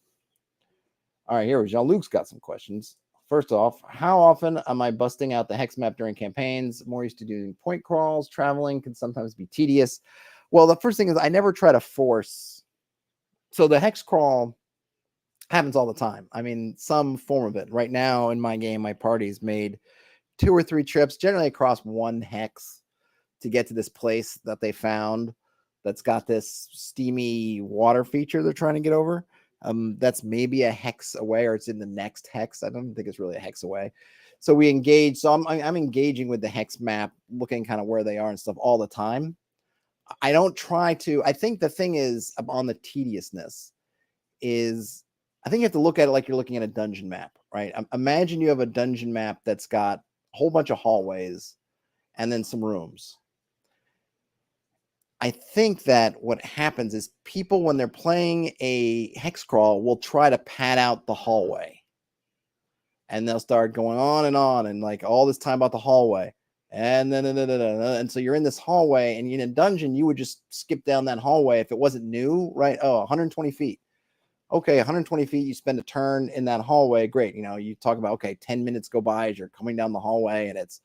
All right, here Jean-Luc's got some questions. First off, how often am I busting out the hex map during campaigns? More used to doing point crawls. Traveling can sometimes be tedious. Well, the first thing is I never try to force. So the hex crawl happens all the time. I mean, some form of it. Right now in my game, my party's made 2 or 3 trips, generally across one hex, to get to this place that they found that's got this steamy water feature they're trying to get over. That's maybe a hex away, or it's in the next hex. I don't think it's really a hex away. So we engage. So I'm engaging with the hex map, looking kind of where they are and stuff all the time. I don't try to. I think the thing is on the tediousness is, I think you have to look at it like you're looking at a dungeon map, right? Imagine you have a dungeon map that's got a whole bunch of hallways and then some rooms. I think that what happens is people, when they're playing a hex crawl, will try to pad out the hallway. And they'll start going on and like all this time about the hallway. And then, and so you're in this hallway, and in a dungeon, you would just skip down that hallway if it wasn't new, right? Oh, 120 feet. Okay, 120 feet, you spend a turn in that hallway. Great. You talk about, okay, 10 minutes go by as you're coming down the hallway, and it's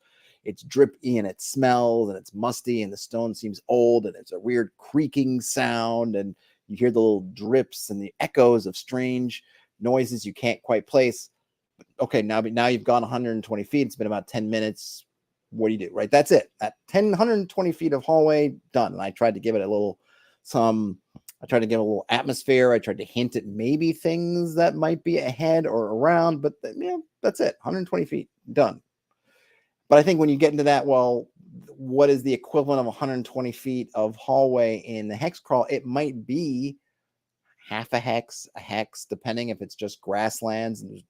drippy and it smells and it's musty and the stone seems old and it's a weird creaking sound, and you hear the little drips and the echoes of strange noises you can't quite place. Okay, now you've gone 120 feet. It's been about 10 minutes. What do you do? Right? That's it. At 120 feet of hallway, done. And I tried to give it a little atmosphere. I tried to hint at maybe things that might be ahead or around, but that's it. 120 feet, done. But I think when you get into that, well, what is the equivalent of 120 feet of hallway in the hex crawl? It might be half a hex, depending if it's just grasslands and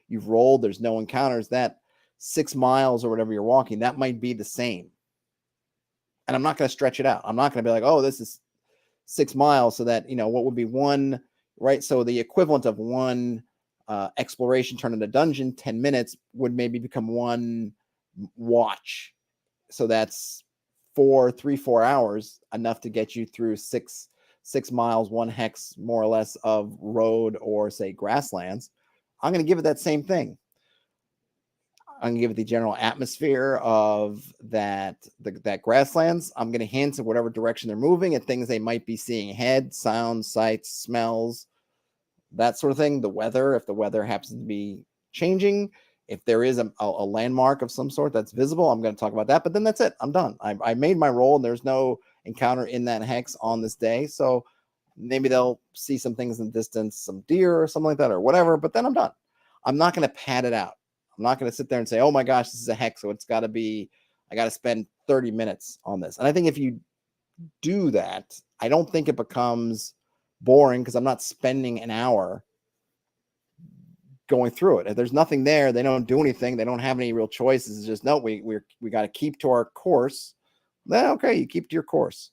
you've rolled, there's no encounters. That 6 miles or whatever you're walking, that might be the same. And I'm not going to stretch it out. I'm not going to be like, oh, this is 6 miles, so that, what would be one, right? So the equivalent of one exploration turn in a dungeon, 10 minutes, would maybe become one watch. So that's 4 hours, enough to get you through 6 miles, 1 hex more or less of road or say grasslands. I'm going to give it that same thing. I'm going to give it the general atmosphere of that grasslands. I'm going to hint at whatever direction they're moving, at things they might be seeing ahead, sounds, sights, smells, that sort of thing. The weather, if the weather happens to be changing, if there is a landmark of some sort that's visible, I'm going to talk about that. But then that's it. I'm done. I made my roll, and there's no encounter in that hex on this day. So maybe they'll see some things in the distance, some deer or something like that or whatever, but then I'm done. I'm not going to pad it out. I'm not going to sit there and say, oh my gosh, this is a hex, so it's got to be, I got to spend 30 minutes on this. And I think if you do that, I don't think it becomes boring, because I'm not spending an hour going through it. If there's nothing there, they don't do anything, they don't have any real choices. It's just, no, we got to keep to our course. Then okay, you keep to your course.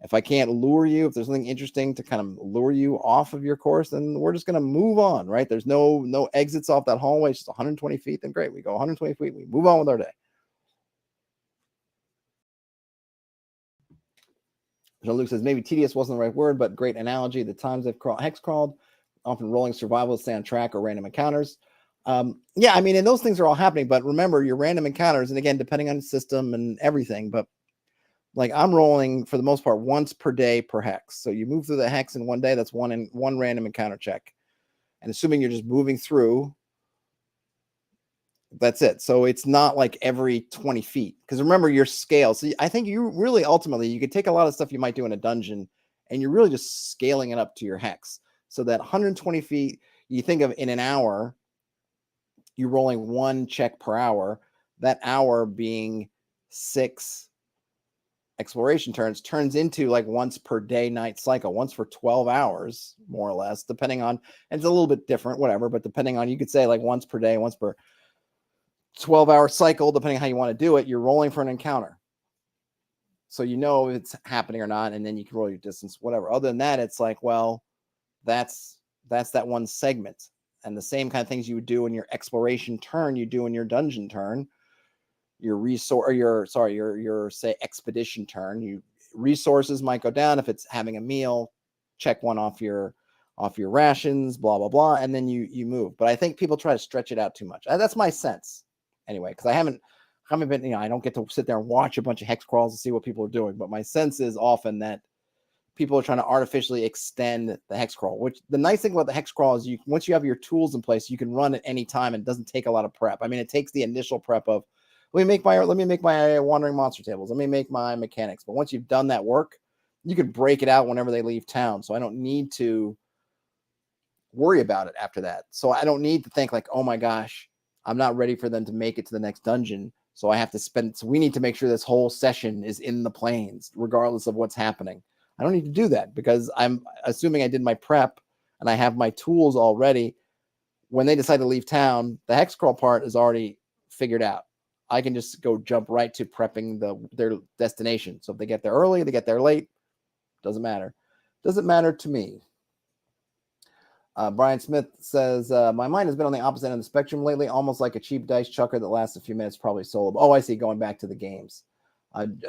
If I can't lure you, if there's something interesting to kind of lure you off of your course, then we're just going to move on, right? There's no exits off that hallway. It's just 120 feet. Then great. We go 120 feet. We move on with our day. Jean-Luc says, maybe tedious wasn't the right word, but great analogy. The times I've hex crawled, often rolling survival to stay on track or random encounters. Yeah, I mean, and those things are all happening, but remember, your random encounters, and again, depending on the system and everything, but like I'm rolling for the most part once per day per hex. So you move through the hex in one day, that's one random encounter check. And assuming you're just moving through, that's it. So it's not like every 20 feet. Because remember your scale. So I think you really ultimately, you could take a lot of stuff you might do in a dungeon, and you're really just scaling it up to your hex. So that 120 feet, you think of in an hour, you're rolling 1 check per hour. That hour being 6 exploration turns into like once per day night cycle, once for 12 hours, more or less, depending on, and it's a little bit different, whatever, but depending on, you could say like once per day, once per 12-hour cycle, depending on how you want to do it, you're rolling for an encounter. So you know if it's happening or not, and then you can roll your distance, whatever. Other than that, it's like, well, that's that one segment. And the same kind of things you would do in your exploration turn, you do in your dungeon turn. Your resource, or your say expedition turn, resources might go down if it's having a meal, check one off your rations, blah blah blah, and then you move. But I think people try to stretch it out too much. That's my sense anyway, because I haven't been, I don't get to sit there and watch a bunch of hex crawls and see what people are doing, but my sense is often that people are trying to artificially extend the hex crawl. Which the nice thing about the hex crawl is, once you have your tools in place, you can run at any time, and it doesn't take a lot of prep. I mean, it takes the initial prep of, let me make my wandering monster tables. Let me make my mechanics. But once you've done that work, you can break it out whenever they leave town. So I don't need to worry about it after that. So I don't need to think like, oh my gosh, I'm not ready for them to make it to the next dungeon. So I have to so we need to make sure this whole session is in the plains, regardless of what's happening. I don't need to do that because I'm assuming I did my prep and I have my tools already. When they decide to leave town, the hexcrawl part is already figured out. I can just go jump right to prepping their destination. So if they get there early, they get there late, doesn't matter. Doesn't matter to me. Brian Smith says, my mind has been on the opposite end of the spectrum lately, almost like a cheap dice chucker that lasts a few minutes, probably solo. Oh, I see, going back to the games.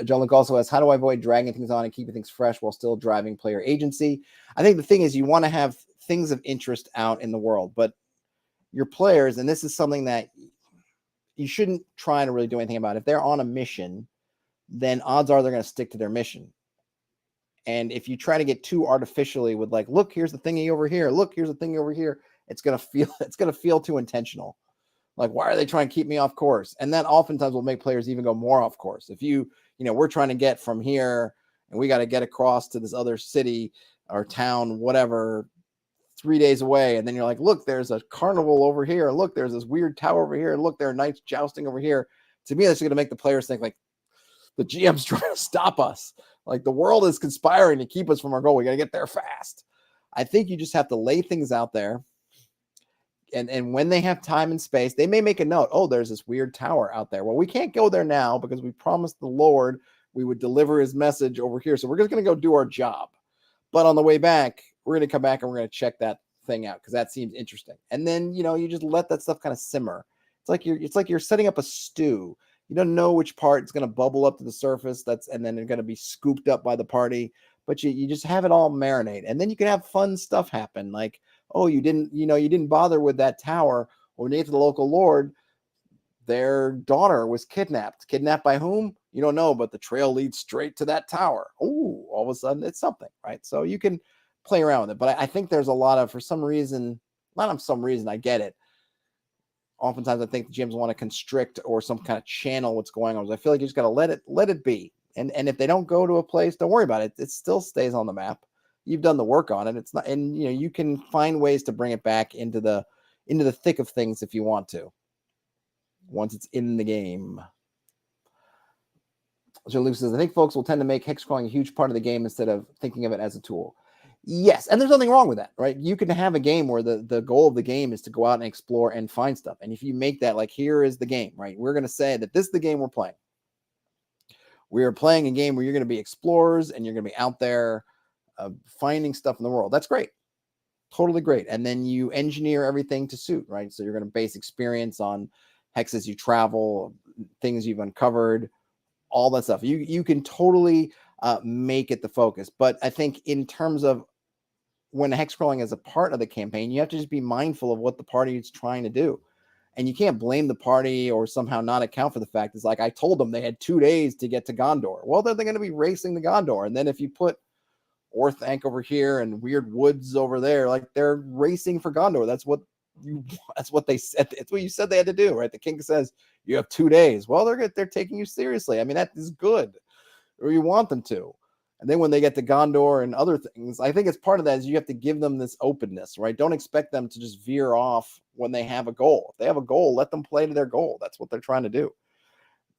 John Luke also asks, how do I avoid dragging things on and keeping things fresh while still driving player agency? I think the thing is you want to have things of interest out in the world, but your players, and this is something that you shouldn't try to really do anything about. If they're on a mission, then odds are they're going to stick to their mission. And if you try to get too artificially with like, look, here's the thingy over here. Look, here's the thingy over here. It's going to feel too intentional. Like, why are they trying to keep me off course? And that oftentimes will make players even go more off course. If we're trying to get from here and we got to get across to this other city or town, whatever, 3 days away. And then you're like, look, there's a carnival over here. Look, there's this weird tower over here. Look, there are knights jousting over here. To me, that's going to make the players think like the GM's trying to stop us. Like the world is conspiring to keep us from our goal. We got to get there fast. I think you just have to lay things out there. And when they have time and space, they may make a note. Oh, there's this weird tower out there. Well, we can't go there now because we promised the Lord we would deliver his message over here. So we're just going to go do our job. But on the way back, we're going to come back and we're going to check that thing out because that seems interesting. And then, you just let that stuff kind of simmer. It's like you're setting up a stew. You don't know which part is going to bubble up to the surface. And then they're going to be scooped up by the party. But you just have it all marinate. And then you can have fun stuff happen. Like, oh, you didn't bother with that tower. When you get to the local lord, their daughter was kidnapped. Kidnapped by whom? You don't know, but the trail leads straight to that tower. Oh, all of a sudden it's something, right? So you can play around with it. But I think there's a lot of, for some reason, I get it. Oftentimes I think the gyms want to constrict or some kind of channel what's going on. I feel like you just got to let it be. And if they don't go to a place, don't worry about it. It still stays on the map. You've done the work on it. It's not, and you can find ways to bring it back into the thick of things if you want to. Once it's in the game. So Luke says, I think folks will tend to make hexcrawling a huge part of the game instead of thinking of it as a tool. Yes, and there's nothing wrong with that, right? You can have a game where the goal of the game is to go out and explore and find stuff. And if you make that like, here is the game, right? We're going to say that this is the game we're playing. We are playing a game where you're going to be explorers and you're going to be out there finding stuff in the world. That's great. Totally great. And then you engineer everything to suit, right? So you're going to base experience on hexes you travel, things you've uncovered, all that stuff. You can totally make it the focus. But I think in terms of when hexcrawling is a part of the campaign, you have to just be mindful of what the party is trying to do. And you can't blame the party or somehow not account for the fact it's like, I told them they had 2 days to get to Gondor. Well, they're going to be racing to Gondor. And then if you put Orthanc over here and weird woods over there, like they're racing for Gondor. That's what they said. It's what you said they had to do, right? The king says you have 2 days. Well, they're taking you seriously. I mean, that is good, or you want them to. And then when they get to Gondor and other things, I think it's part of that is you have to give them this openness, right? Don't expect them to just veer off when they have a goal. If they have a goal, let them play to their goal. That's what they're trying to do.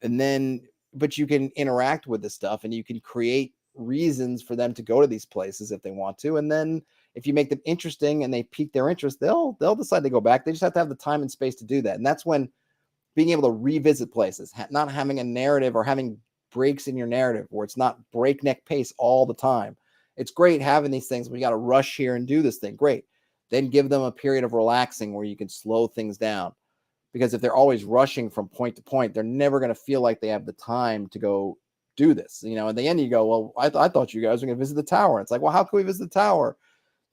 And then, but you can interact with this stuff and you can create reasons for them to go to these places if they want to. And then if you make them interesting and they pique their interest, they'll decide to go back. They just have to have the time and space to do that. And that's when being able to revisit places, not having a narrative or having breaks in your narrative where it's not breakneck pace all the time. It's great having these things. We got to rush here and do this thing. Great. Then give them a period of relaxing where you can slow things down. Because if they're always rushing from point to point, they're never going to feel like they have the time to go do this. At the end you go, well, I thought you guys were going to visit the tower. It's like, well, how can we visit the tower?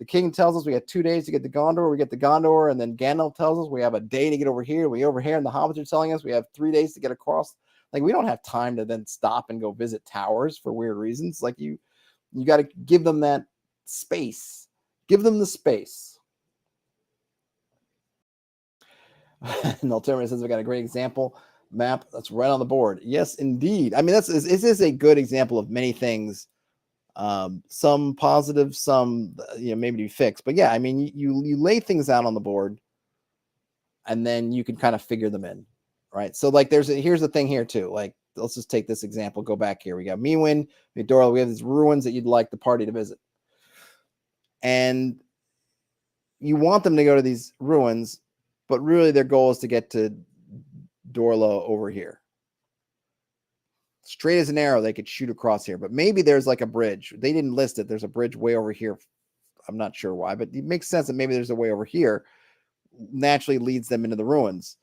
The king tells us we got 2 days to get to Gondor. We get to Gondor, and then Gandalf tells us we have a day to get over here. We over here, and the hobbits are telling us we have 3 days to get across. Like, we don't have time to then stop and go visit towers for weird reasons. Like, you got to give them that space. Give them the space. And Alternative says we got a great example map that's right on the board. Yes, indeed. I mean, this is a good example of many things Some positive, some maybe to be fixed. But yeah, I mean, you lay things out on the board, and then you can kind of figure them in, right? So like here's the thing here too. Like let's just take this example. Go back here. We got Miwin, Midora. We have these ruins that you'd like the party to visit, and you want them to go to these ruins, but really their goal is to get to Dorlo over here. Straight as an arrow, they could shoot across here, but maybe there's like a bridge. They didn't list it. There's a bridge way over here. I'm not sure why, but it makes sense that maybe there's a way over here. Naturally leads them into the ruins.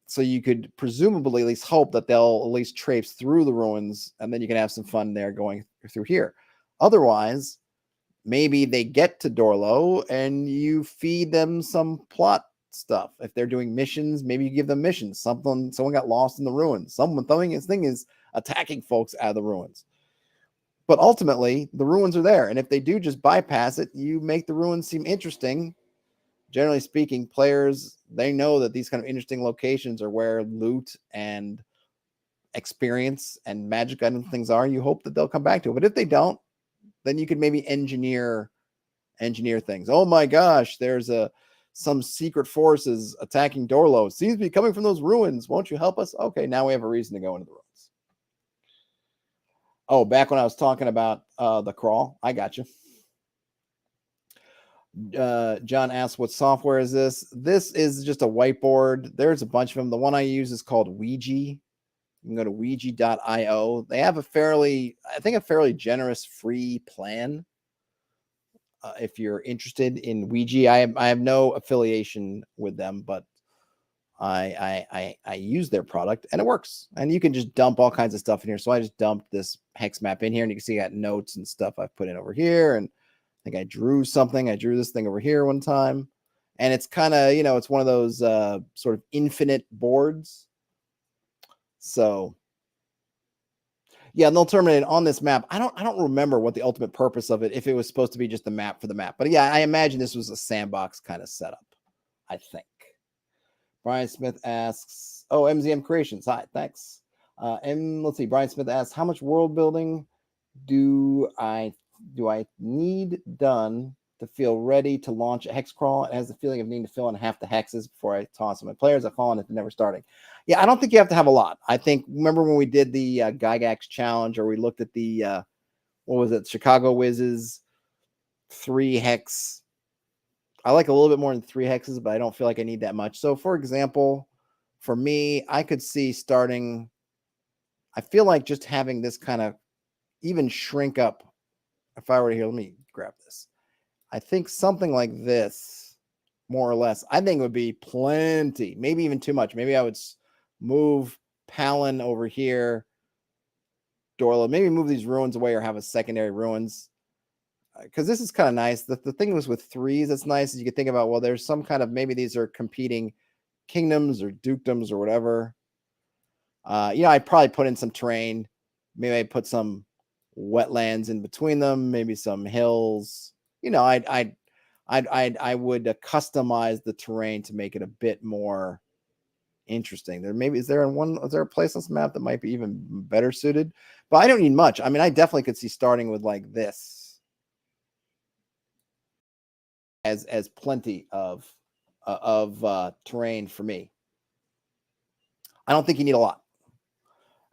So you could presumably at least hope that they'll at least traipse through the ruins, and then you can have some fun there going through here. Otherwise, maybe they get to Dorlo and you feed them some plot stuff. If they're doing missions, maybe you give them missions. Someone got lost in the ruins. Someone thing is attacking folks out of the ruins. But ultimately, the ruins are there. And if they do just bypass it, you make the ruins seem interesting. Generally speaking, players, they know that these kind of interesting locations are where loot and experience and magic item things are. You hope that they'll come back to it. But if they don't, then you could maybe engineer things. Oh my gosh, there's some secret forces attacking Dorlo. It seems to be coming from those ruins. Won't you help us? Okay, now we have a reason to go into the ruins. Oh, back when I was talking about the crawl, I got you. John asks, what software is this? This is just a whiteboard. There's a bunch of them. The one I use is called Ouija. You can go to Ouija.io. They have a fairly generous free plan. If you're interested in Ouija, I have no affiliation with them, but I use their product and it works. And you can just dump all kinds of stuff in here. So I just dumped this hex map in here, and you can see I got notes and stuff I've put in over here. And I think I drew something. I drew this thing over here one time, and it's kind of it's one of those sort of infinite boards. So yeah, and they'll terminate on this map. I don't remember what the ultimate purpose of it, if it was supposed to be just the map for the map. But yeah, I imagine this was a sandbox kind of setup, I think. Brian Smith asks, oh, MZM Creations. Hi, thanks. Let's see. Brian Smith asks, how much world building do I need done to feel ready to launch a hex crawl? It has the feeling of needing to fill in half the hexes before I toss them. My players have fallen into never starting. Yeah, I don't think you have to have a lot. I think, remember when we did the Gygax challenge, or we looked at the what was it, Chicago Wiz's 3 hex. I like a little bit more than 3 hexes, but I don't feel like I need that much. So for example, for me, I could see starting, I feel like just having this kind of even shrink up. If I were to here, let me grab this. I think something like this, more or less, I think would be plenty, maybe even too much. Maybe I would move Palin over here, Dorlo, maybe move these ruins away or have a secondary ruins. Because this is kind of nice. The thing was with 3s that's nice is you could think about, well, there's some kind of, maybe these are competing kingdoms or dukedoms or whatever. I'd probably put in some terrain. Maybe I put some wetlands in between them, maybe some hills. I would customize the terrain to make it a bit more interesting. Is there a place on this map that might be even better suited? But I don't need much. I mean, I definitely could see starting with like this as plenty of terrain for me. I don't think you need a lot.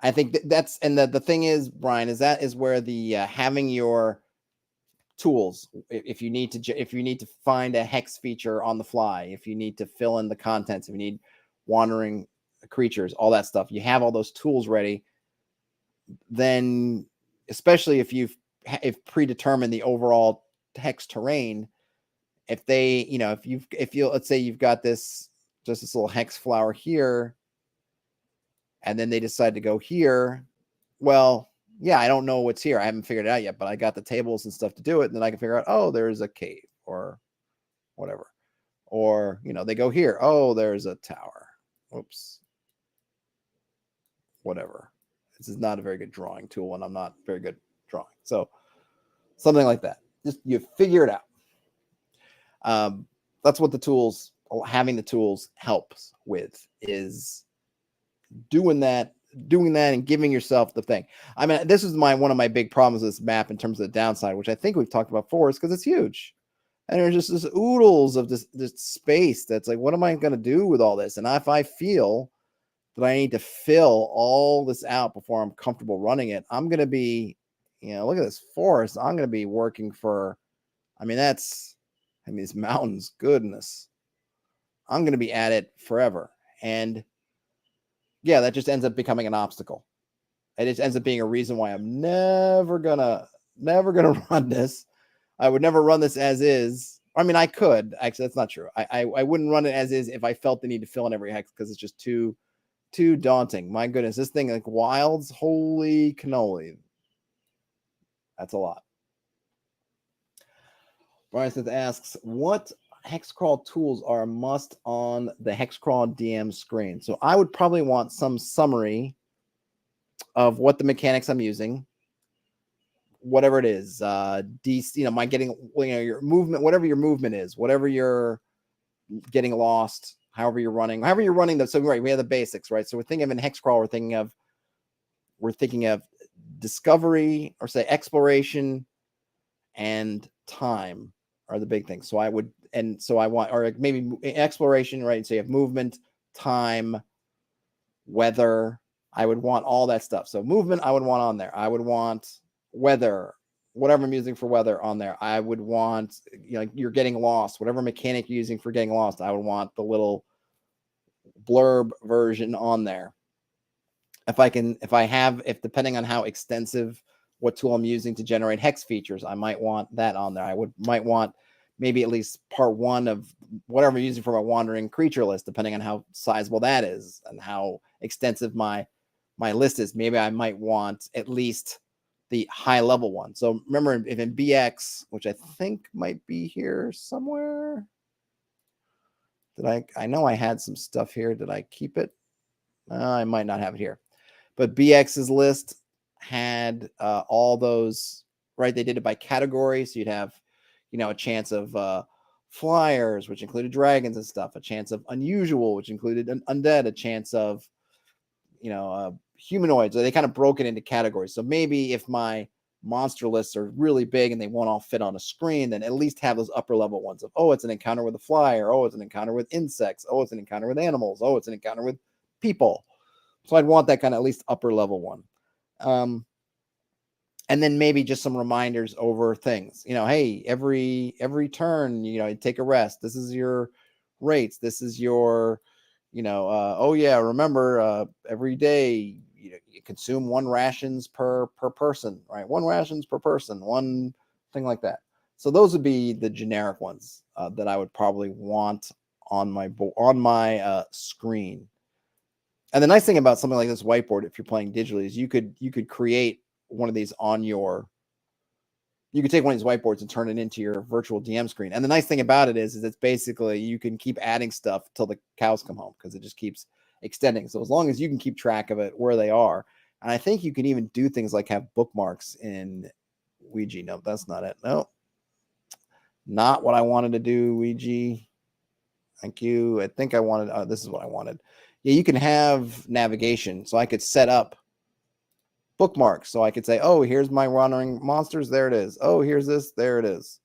I think that's, and the thing is, Brian, is that is where the having your tools, if you need to find a hex feature on the fly, if you need to fill in the contents, if you need wandering creatures, all that stuff, you have all those tools ready. Then, especially if if predetermined the overall hex terrain, if they, if you let's say you've got this little hex flower here, and then they decide to go here, well, yeah, I don't know what's here. I haven't figured it out yet, but I got the tables and stuff to do it. And then I can figure out, oh, there's a cave or whatever. Or, they go here. Oh, there's a tower. Oops. Whatever. This is not a very good drawing tool, and I'm not very good drawing. So something like that. Just you figure it out. That's what having the tools helps with, is doing that, doing that and giving yourself the thing. I mean, this is one of my big problems with this map in terms of the downside, which I think we've talked about before, is because it's huge. And there's just this oodles of this space that's like, what am I going to do with all this? And if I feel that I need to fill all this out before I'm comfortable running it, I'm going to be, look at this forest. I'm going to be working for, these mountains, goodness. I'm going to be at it forever. And yeah, that just ends up becoming an obstacle. It just ends up being a reason why I'm never gonna run this. I would never run this as is. I mean, I could. Actually, that's not true. I wouldn't run it as is if I felt the need to fill in every hex, because it's just too daunting. My goodness, this thing, like wilds, holy cannoli. That's a lot. Brian Smith asks, what Hexcrawl tools are a must on the Hexcrawl DM screen? So I would probably want some summary of what the mechanics I'm using, whatever it is, my getting, your movement, whatever your movement is, whatever you're getting lost, however you're running so right, we have the basics, right? So we're thinking of in Hexcrawl, we're thinking of discovery, or say exploration, and time are the big things. So I want, or maybe exploration, right? So you have movement, time, weather. I would want all that stuff. So movement, I would want on there. I would want weather, whatever I'm using for weather on there. I would want, you're getting lost, whatever mechanic you're using for getting lost, I would want the little blurb version on there. If depending on how extensive, what tool I'm using to generate hex features, I might want that on there. Might want maybe at least part 1 of whatever I'm using for my wandering creature list, depending on how sizable that is and how extensive my list is. Maybe I might want at least the high level one. So remember, if in BX, which I think might be here somewhere, I know I had some stuff here. Did I keep it? I might not have it here. But BX's list had all those, right? They did it by category. So you'd have, a chance of flyers, which included dragons and stuff, a chance of unusual, which included an undead, a chance of, humanoids. So they kind of broke it into categories. So maybe if my monster lists are really big and they won't all fit on a screen, then at least have those upper level ones of, oh, it's an encounter with a flyer. Oh, it's an encounter with insects. Oh, it's an encounter with animals. Oh, it's an encounter with people. So I'd want that kind of at least upper level one. And then maybe just some reminders over things, hey, every turn, take a rest. This is your rates. This is your, oh yeah, remember, every day, you consume 1 rations per person, right? 1 rations per person, 1 thing like that. So those would be the generic ones that I would probably want on my screen. And the nice thing about something like this whiteboard, if you're playing digitally, is you could create one of these you could take one of these whiteboards and turn it into your virtual DM screen. And the nice thing about it is it's basically, you can keep adding stuff till the cows come home, because it just keeps extending. So as long as you can keep track of it where they are, and I think you can even do things like have bookmarks in Ouija. No, that's not it. No, not what I wanted to do, Ouija. Thank you. I think I wanted, this is what I wanted. Yeah, you can have navigation. So I could set up bookmarks. So I could say, oh, here's my wandering monsters. There it is. Oh, here's this. There it is.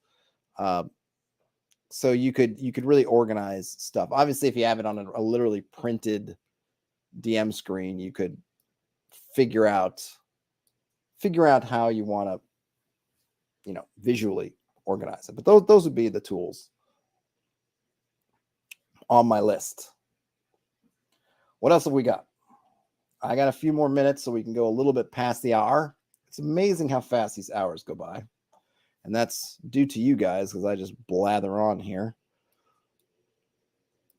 So you could really organize stuff. Obviously, if you have it on a literally printed DM screen, you could figure out how you want to, visually organize it. But those would be the tools on my list. What else have we got? I got a few more minutes so we can go a little bit past the hour. It's amazing how fast these hours go by. And that's due to you guys, because I just blather on here.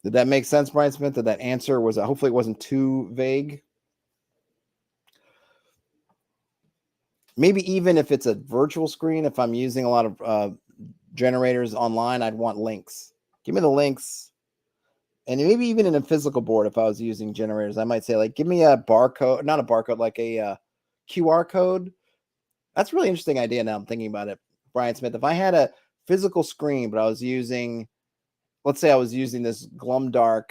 Did that make sense, Brian Smith? Did that answer, hopefully it wasn't too vague? Maybe even if it's a virtual screen, if I'm using a lot of generators online, I'd want links. Give me the links. And maybe even in a physical board, if I was using generators, I might say, like, give me a barcode, not a barcode, like a QR code. That's a really interesting idea now I'm thinking about it, Brian Smith. If I had a physical screen, but I was using, let's say I was using this Glumdark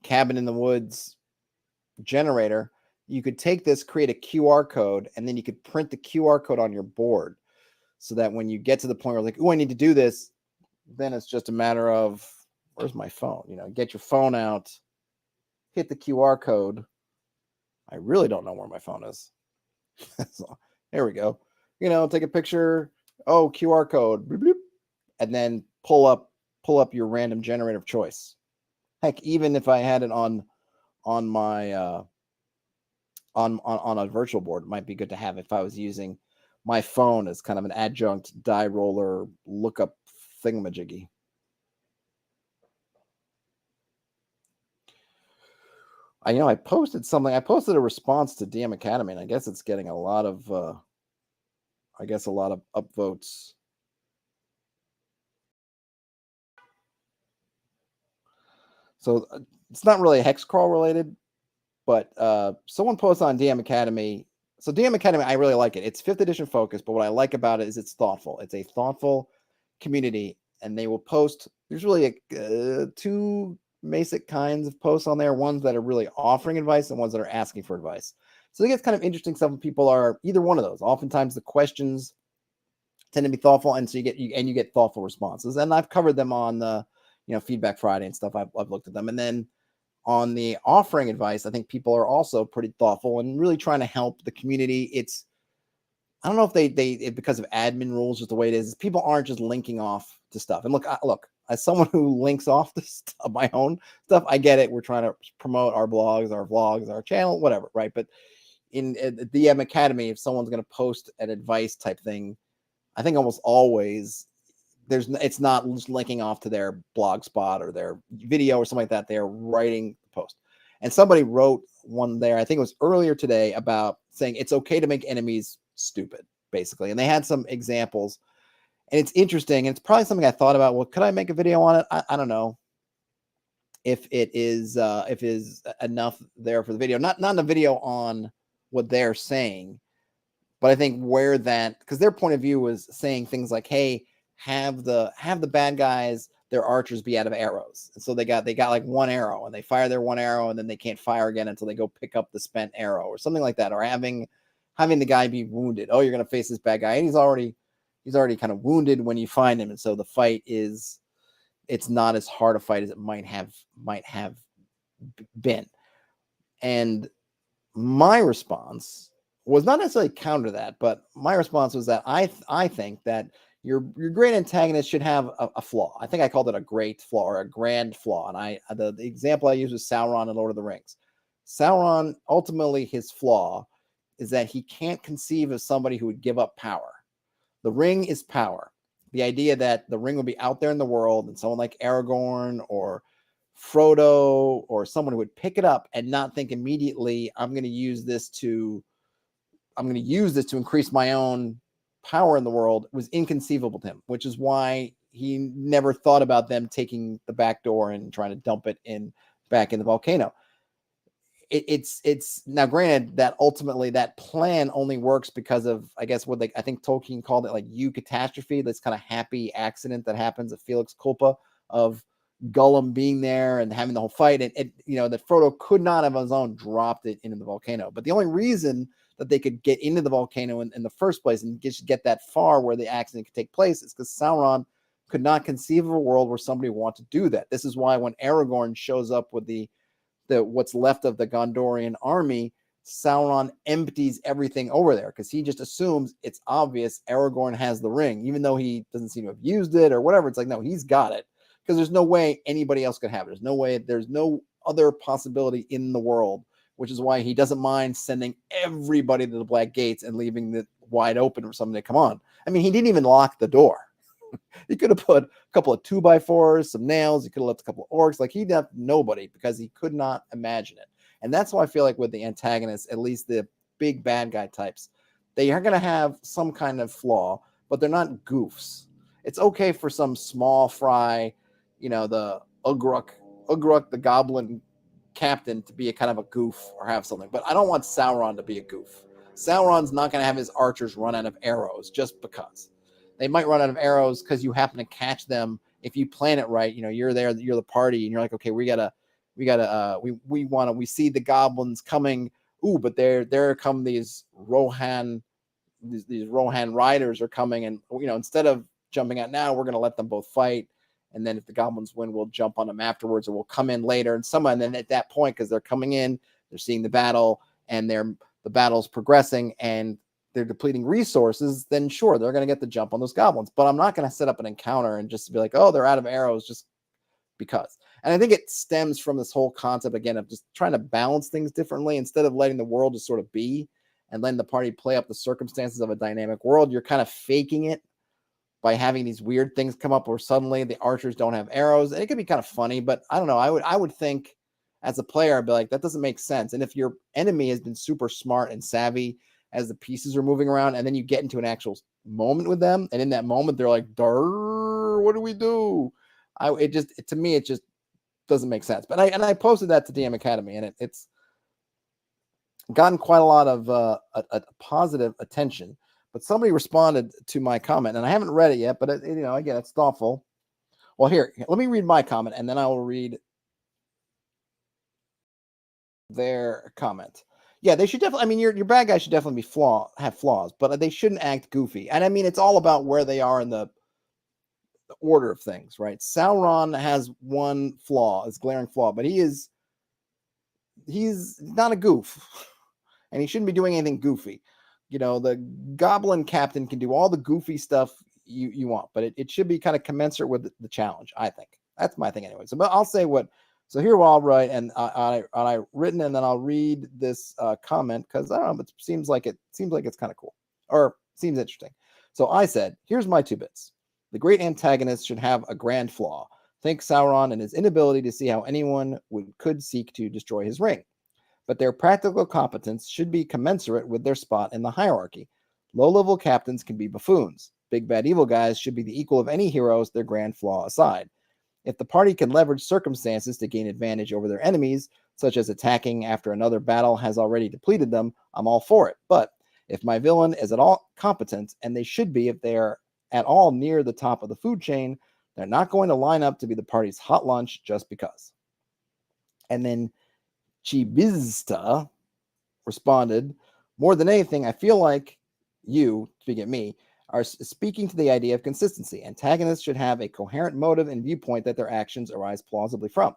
Cabin in the Woods, generator, you could take this, create a QR code, and then you could print the QR code on your board so that when you get to the point where like, oh, I need to do this, then it's just a matter of, where's my phone? Get your phone out, hit the QR code. I really don't know where my phone is. So, there we go. Take a picture. Oh, QR code, bloop, bloop, and then pull up your random generator of choice. Heck, even if I had it on my on a virtual board, it might be good to have if I was using my phone as kind of an adjunct die roller lookup thingamajiggy. I posted something. I posted a response to DM Academy, and I guess it's getting a lot of upvotes. So it's not really Hexcrawl related, but someone posted on DM Academy. So DM Academy, I really like it. It's 5th edition focus, but what I like about it is it's thoughtful. It's a thoughtful community, and they will post. There's really 2 basic kinds of posts on there. Ones that are really offering advice and ones that are asking for advice. So I think it's kind of interesting stuff when people are either one of those. Oftentimes the questions tend to be thoughtful, and so you get thoughtful responses. And I've covered them on the Feedback Friday and stuff. I've looked at them, and then on the offering advice, I think people are also pretty thoughtful and really trying to help the community. I don't know if they because of admin rules, just the way it is, people aren't just linking off to stuff. And look, as someone who links off to stuff, my own stuff, I get it. We're trying to promote our blogs, our vlogs, our channel, whatever, right? But in the DM Academy, if someone's going to post an advice type thing, I think almost always it's not just linking off to their blog spot or their video or something like that. They're writing the post. And somebody wrote one there, I think it was earlier today, about saying it's okay to make enemies stupid, basically. And they had some examples. And it's interesting. And it's probably something I thought about. Well, could I make a video on it? I don't know if it is enough there for the video. Not the video on what they're saying, but I think where that, because their point of view was saying things like, hey, have the bad guys, their archers, be out of arrows. And so they got like 1 arrow, and they fire their 1 arrow, and then they can't fire again until they go pick up the spent arrow or something like that. Or having the guy be wounded. Oh, you're going to face this bad guy, and he's already kind of wounded when you find him. And so the fight it's not as hard a fight as it might have been. And my response was not necessarily counter that, but my response was that I think that your great antagonist should have a flaw. I think I called it a great flaw or a grand flaw. And the example I used was Sauron in Lord of the Rings. Sauron, ultimately, his flaw is that he can't conceive of somebody who would give up power. The ring is power. The idea that the ring would be out there in the world, and someone like Aragorn or Frodo or someone who would pick it up and not think immediately, I'm going to use this to increase my own power in the world, was inconceivable to him, which is why he never thought about them taking the back door and trying to dump it back in the volcano. It's now granted that ultimately that plan only works because of, I guess, what I think Tolkien called it, like eucatastrophe, this kind of happy accident that happens at Felix Culpa of Gollum being there and having the whole fight, and that Frodo could not have on his own dropped it into the volcano. But the only reason that they could get into the volcano in the first place and get that far where the accident could take place is because Sauron could not conceive of a world where somebody would want to do that. This is why when Aragorn shows up with the what's left of the Gondorian army, Sauron empties everything over there because he just assumes it's obvious Aragorn has the ring, even though he doesn't seem to have used it or whatever. It's like, no, he's got it, because there's no way anybody else could have it. There's no other possibility in the world, which is why he doesn't mind sending everybody to the Black Gates and leaving it wide open for somebody to come on. I mean, he didn't even lock the door. He could have put a couple of 2x4s, some nails. He could have left a couple of orcs. Like, he'd have nobody because he could not imagine it. And that's why I feel like with the antagonists, at least the big bad guy types, they are going to have some kind of flaw, but they're not goofs. It's okay for some small fry, the Ugruk, the goblin captain, to be a kind of a goof or have something. But I don't want Sauron to be a goof. Sauron's not going to have his archers run out of arrows just because. They might run out of arrows because you happen to catch them if you plan it right. You're there, you're the party, and you're like, okay, we gotta we gotta we see the goblins coming. Ooh, but there come these Rohan, these Rohan riders are coming, and instead of jumping out now, we're gonna let them both fight. And then if the goblins win, we'll jump on them afterwards, or we'll come in later. And then at that point, because they're coming in, they're seeing the battle, and the battle's progressing, and they're depleting resources, then sure, they're going to get the jump on those goblins. But I'm not going to set up an encounter and just be like, oh, they're out of arrows just because. And I think it stems from this whole concept, again, of just trying to balance things differently. Instead of letting the world just sort of be and letting the party play up the circumstances of a dynamic world, you're kind of faking it by having these weird things come up where suddenly the archers don't have arrows. And it could be kind of funny, but I don't know. I would think as a player, I'd be like, that doesn't make sense. And if your enemy has been super smart and savvy as the pieces are moving around, and then you get into an actual moment with them, and in that moment, they're like, "Darr, what do we do?" To me, it just doesn't make sense. But I posted that to DM Academy, and it's gotten quite a lot of a positive attention. But somebody responded to my comment, and I haven't read it yet, but again, it's thoughtful. Well, here, let me read my comment, and then I will read their comment. Yeah, they should definitely. I mean, your bad guy should definitely have flaws, but they shouldn't act goofy. And I mean, it's all about where they are in the order of things, right? Sauron has one flaw, his glaring flaw, but he's not a goof, and he shouldn't be doing anything goofy. The goblin captain can do all the goofy stuff you want, but it should be kind of commensurate with the challenge. I think that's my thing anyway. So, but I'll say what. So here I'll write, and I written, and then I'll read this comment because I don't know. It seems like it's kind of cool, or seems interesting. So I said, here's my 2 bits. The great antagonist should have a grand flaw. Think Sauron and his inability to see how anyone could seek to destroy his ring. But their practical competence should be commensurate with their spot in the hierarchy. Low-level captains can be buffoons. Big bad evil guys should be the equal of any heroes, their grand flaw aside. If the party can leverage circumstances to gain advantage over their enemies, such as attacking after another battle has already depleted them, I'm all for it. But if my villain is at all competent, and they should be if they are at all near the top of the food chain, they're not going to line up to be the party's hot lunch just because. And then Chibizta responded, more than anything, I feel like you, speaking at me, are speaking to the idea of consistency. Antagonists should have a coherent motive and viewpoint that their actions arise plausibly from.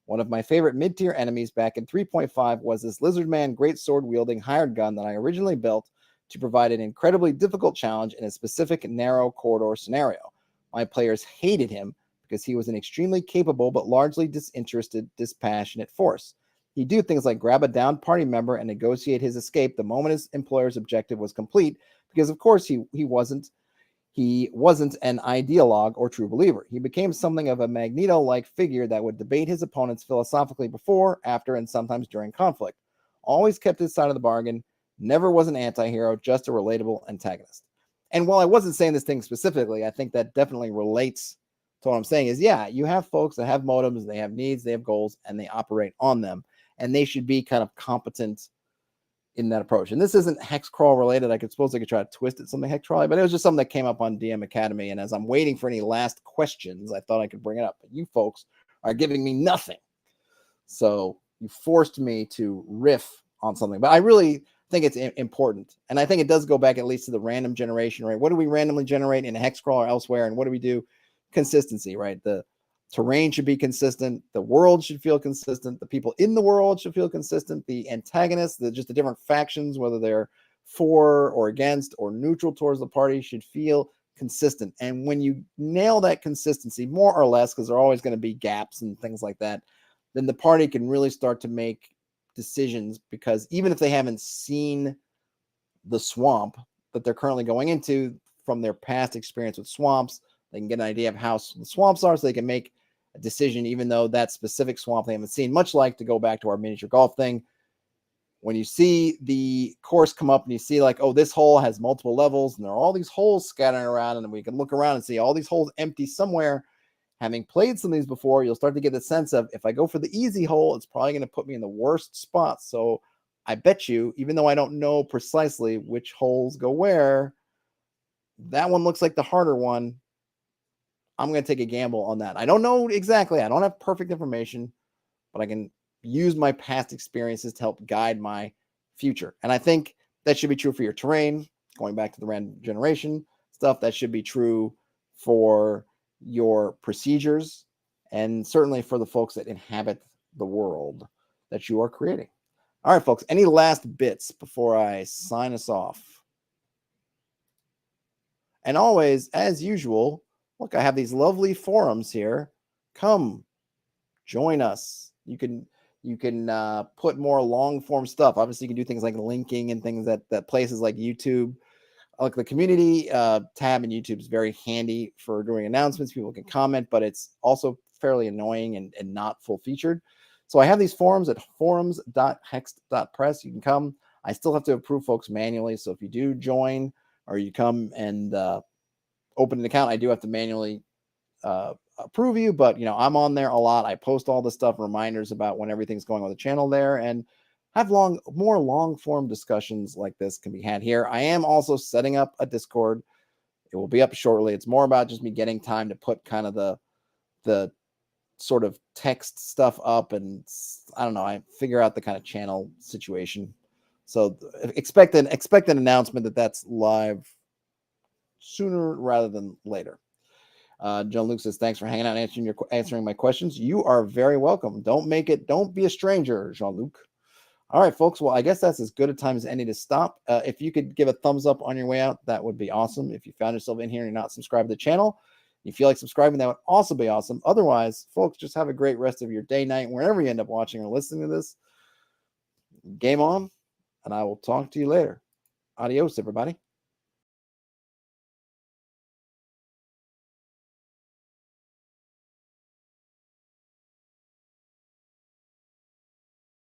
One of my favorite mid-tier enemies back in 3.5 was this lizardman greatsword wielding hired gun that I originally built to provide an incredibly difficult challenge in a specific narrow corridor scenario. My players hated him because he was an extremely capable but largely disinterested, dispassionate force. He'd do things like grab a downed party member and negotiate his escape the moment his employer's objective was complete, because of course he wasn't an ideologue or true believer. He became something of a Magneto-like figure that would debate his opponents philosophically before, after, and sometimes during conflict. Always kept his side of the bargain, never was an anti-hero, just a relatable antagonist. And while I wasn't saying this thing specifically, I think that definitely relates to what I'm saying is, yeah, you have folks that have motives, they have needs, they have goals, and they operate on them. And they should be kind of competent in that approach. And this isn't Hexcrawl related. I could try to twist it something Hexcrawl, but it was just something that came up on DM Academy. And as I'm waiting for any last questions, I thought I could bring it up. But you folks are giving me nothing. So you forced me to riff on something. But I really think it's important. And I think it does go back at least to the random generation, right? What do we randomly generate in a Hexcrawl or elsewhere? And what do we do? Consistency, right? The terrain should be consistent. The world should feel consistent. The people in the world should feel consistent. The antagonists, just the different factions, whether they're for or against or neutral towards the party, should feel consistent. And when you nail that consistency, more or less, because there are always going to be gaps and things like that, then the party can really start to make decisions, because even if they haven't seen the swamp that they're currently going into from their past experience with swamps, they can get an idea of how the swamps are, so they can make a decision, even though that specific swamp they haven't seen. Much like, to go back to our miniature golf thing, when you see the course come up and you see like, oh, this hole has multiple levels and there are all these holes scattering around, and we can look around and see all these holes empty somewhere. Having played some of these before, you'll start to get the sense of, if I go for the easy hole, it's probably going to put me in the worst spot. So I bet you, even though I don't know precisely which holes go where, that one looks like the harder one. I'm going to take a gamble on that. I don't know exactly. I don't have perfect information, but I can use my past experiences to help guide my future. And I think that should be true for your terrain, going back to the random generation stuff. That should be true for your procedures, and certainly for the folks that inhabit the world that you are creating. All right, folks, any last bits before I sign us off? And always, as usual, look, I have these lovely forums here. Come join us. You can put more long form stuff. Obviously, you can do things like linking and things that places like YouTube. Like the community tab in YouTube is very handy for doing announcements. People can comment, but it's also fairly annoying and not full featured. So I have these forums at forums.hexed.press. You can come. I still have to approve folks manually. So if you do join or you come and open an account, I do have to manually approve you. But, you know, I'm on there a lot. I post all the stuff, reminders about when everything's going on the channel there, and have more long form discussions like this can be had here. I am also setting up a Discord. It will be up shortly. It's more about just me getting time to put kind of the sort of text stuff up, and I don't know, I figure out the kind of channel situation. So expect an announcement that's live sooner rather than later. John Luke says, thanks for hanging out and answering my questions. You are very welcome. Don't be a stranger, Jean-Luc. All right, folks. Well, I guess that's as good a time as any to stop. If you could give a thumbs up on your way out, that would be awesome. If you found yourself in here and you're not subscribed to the channel, you feel like subscribing, that would also be awesome. Otherwise, folks, just have a great rest of your day, night, wherever you end up watching or listening to this. Game on, and I will talk to you later. Adios, everybody.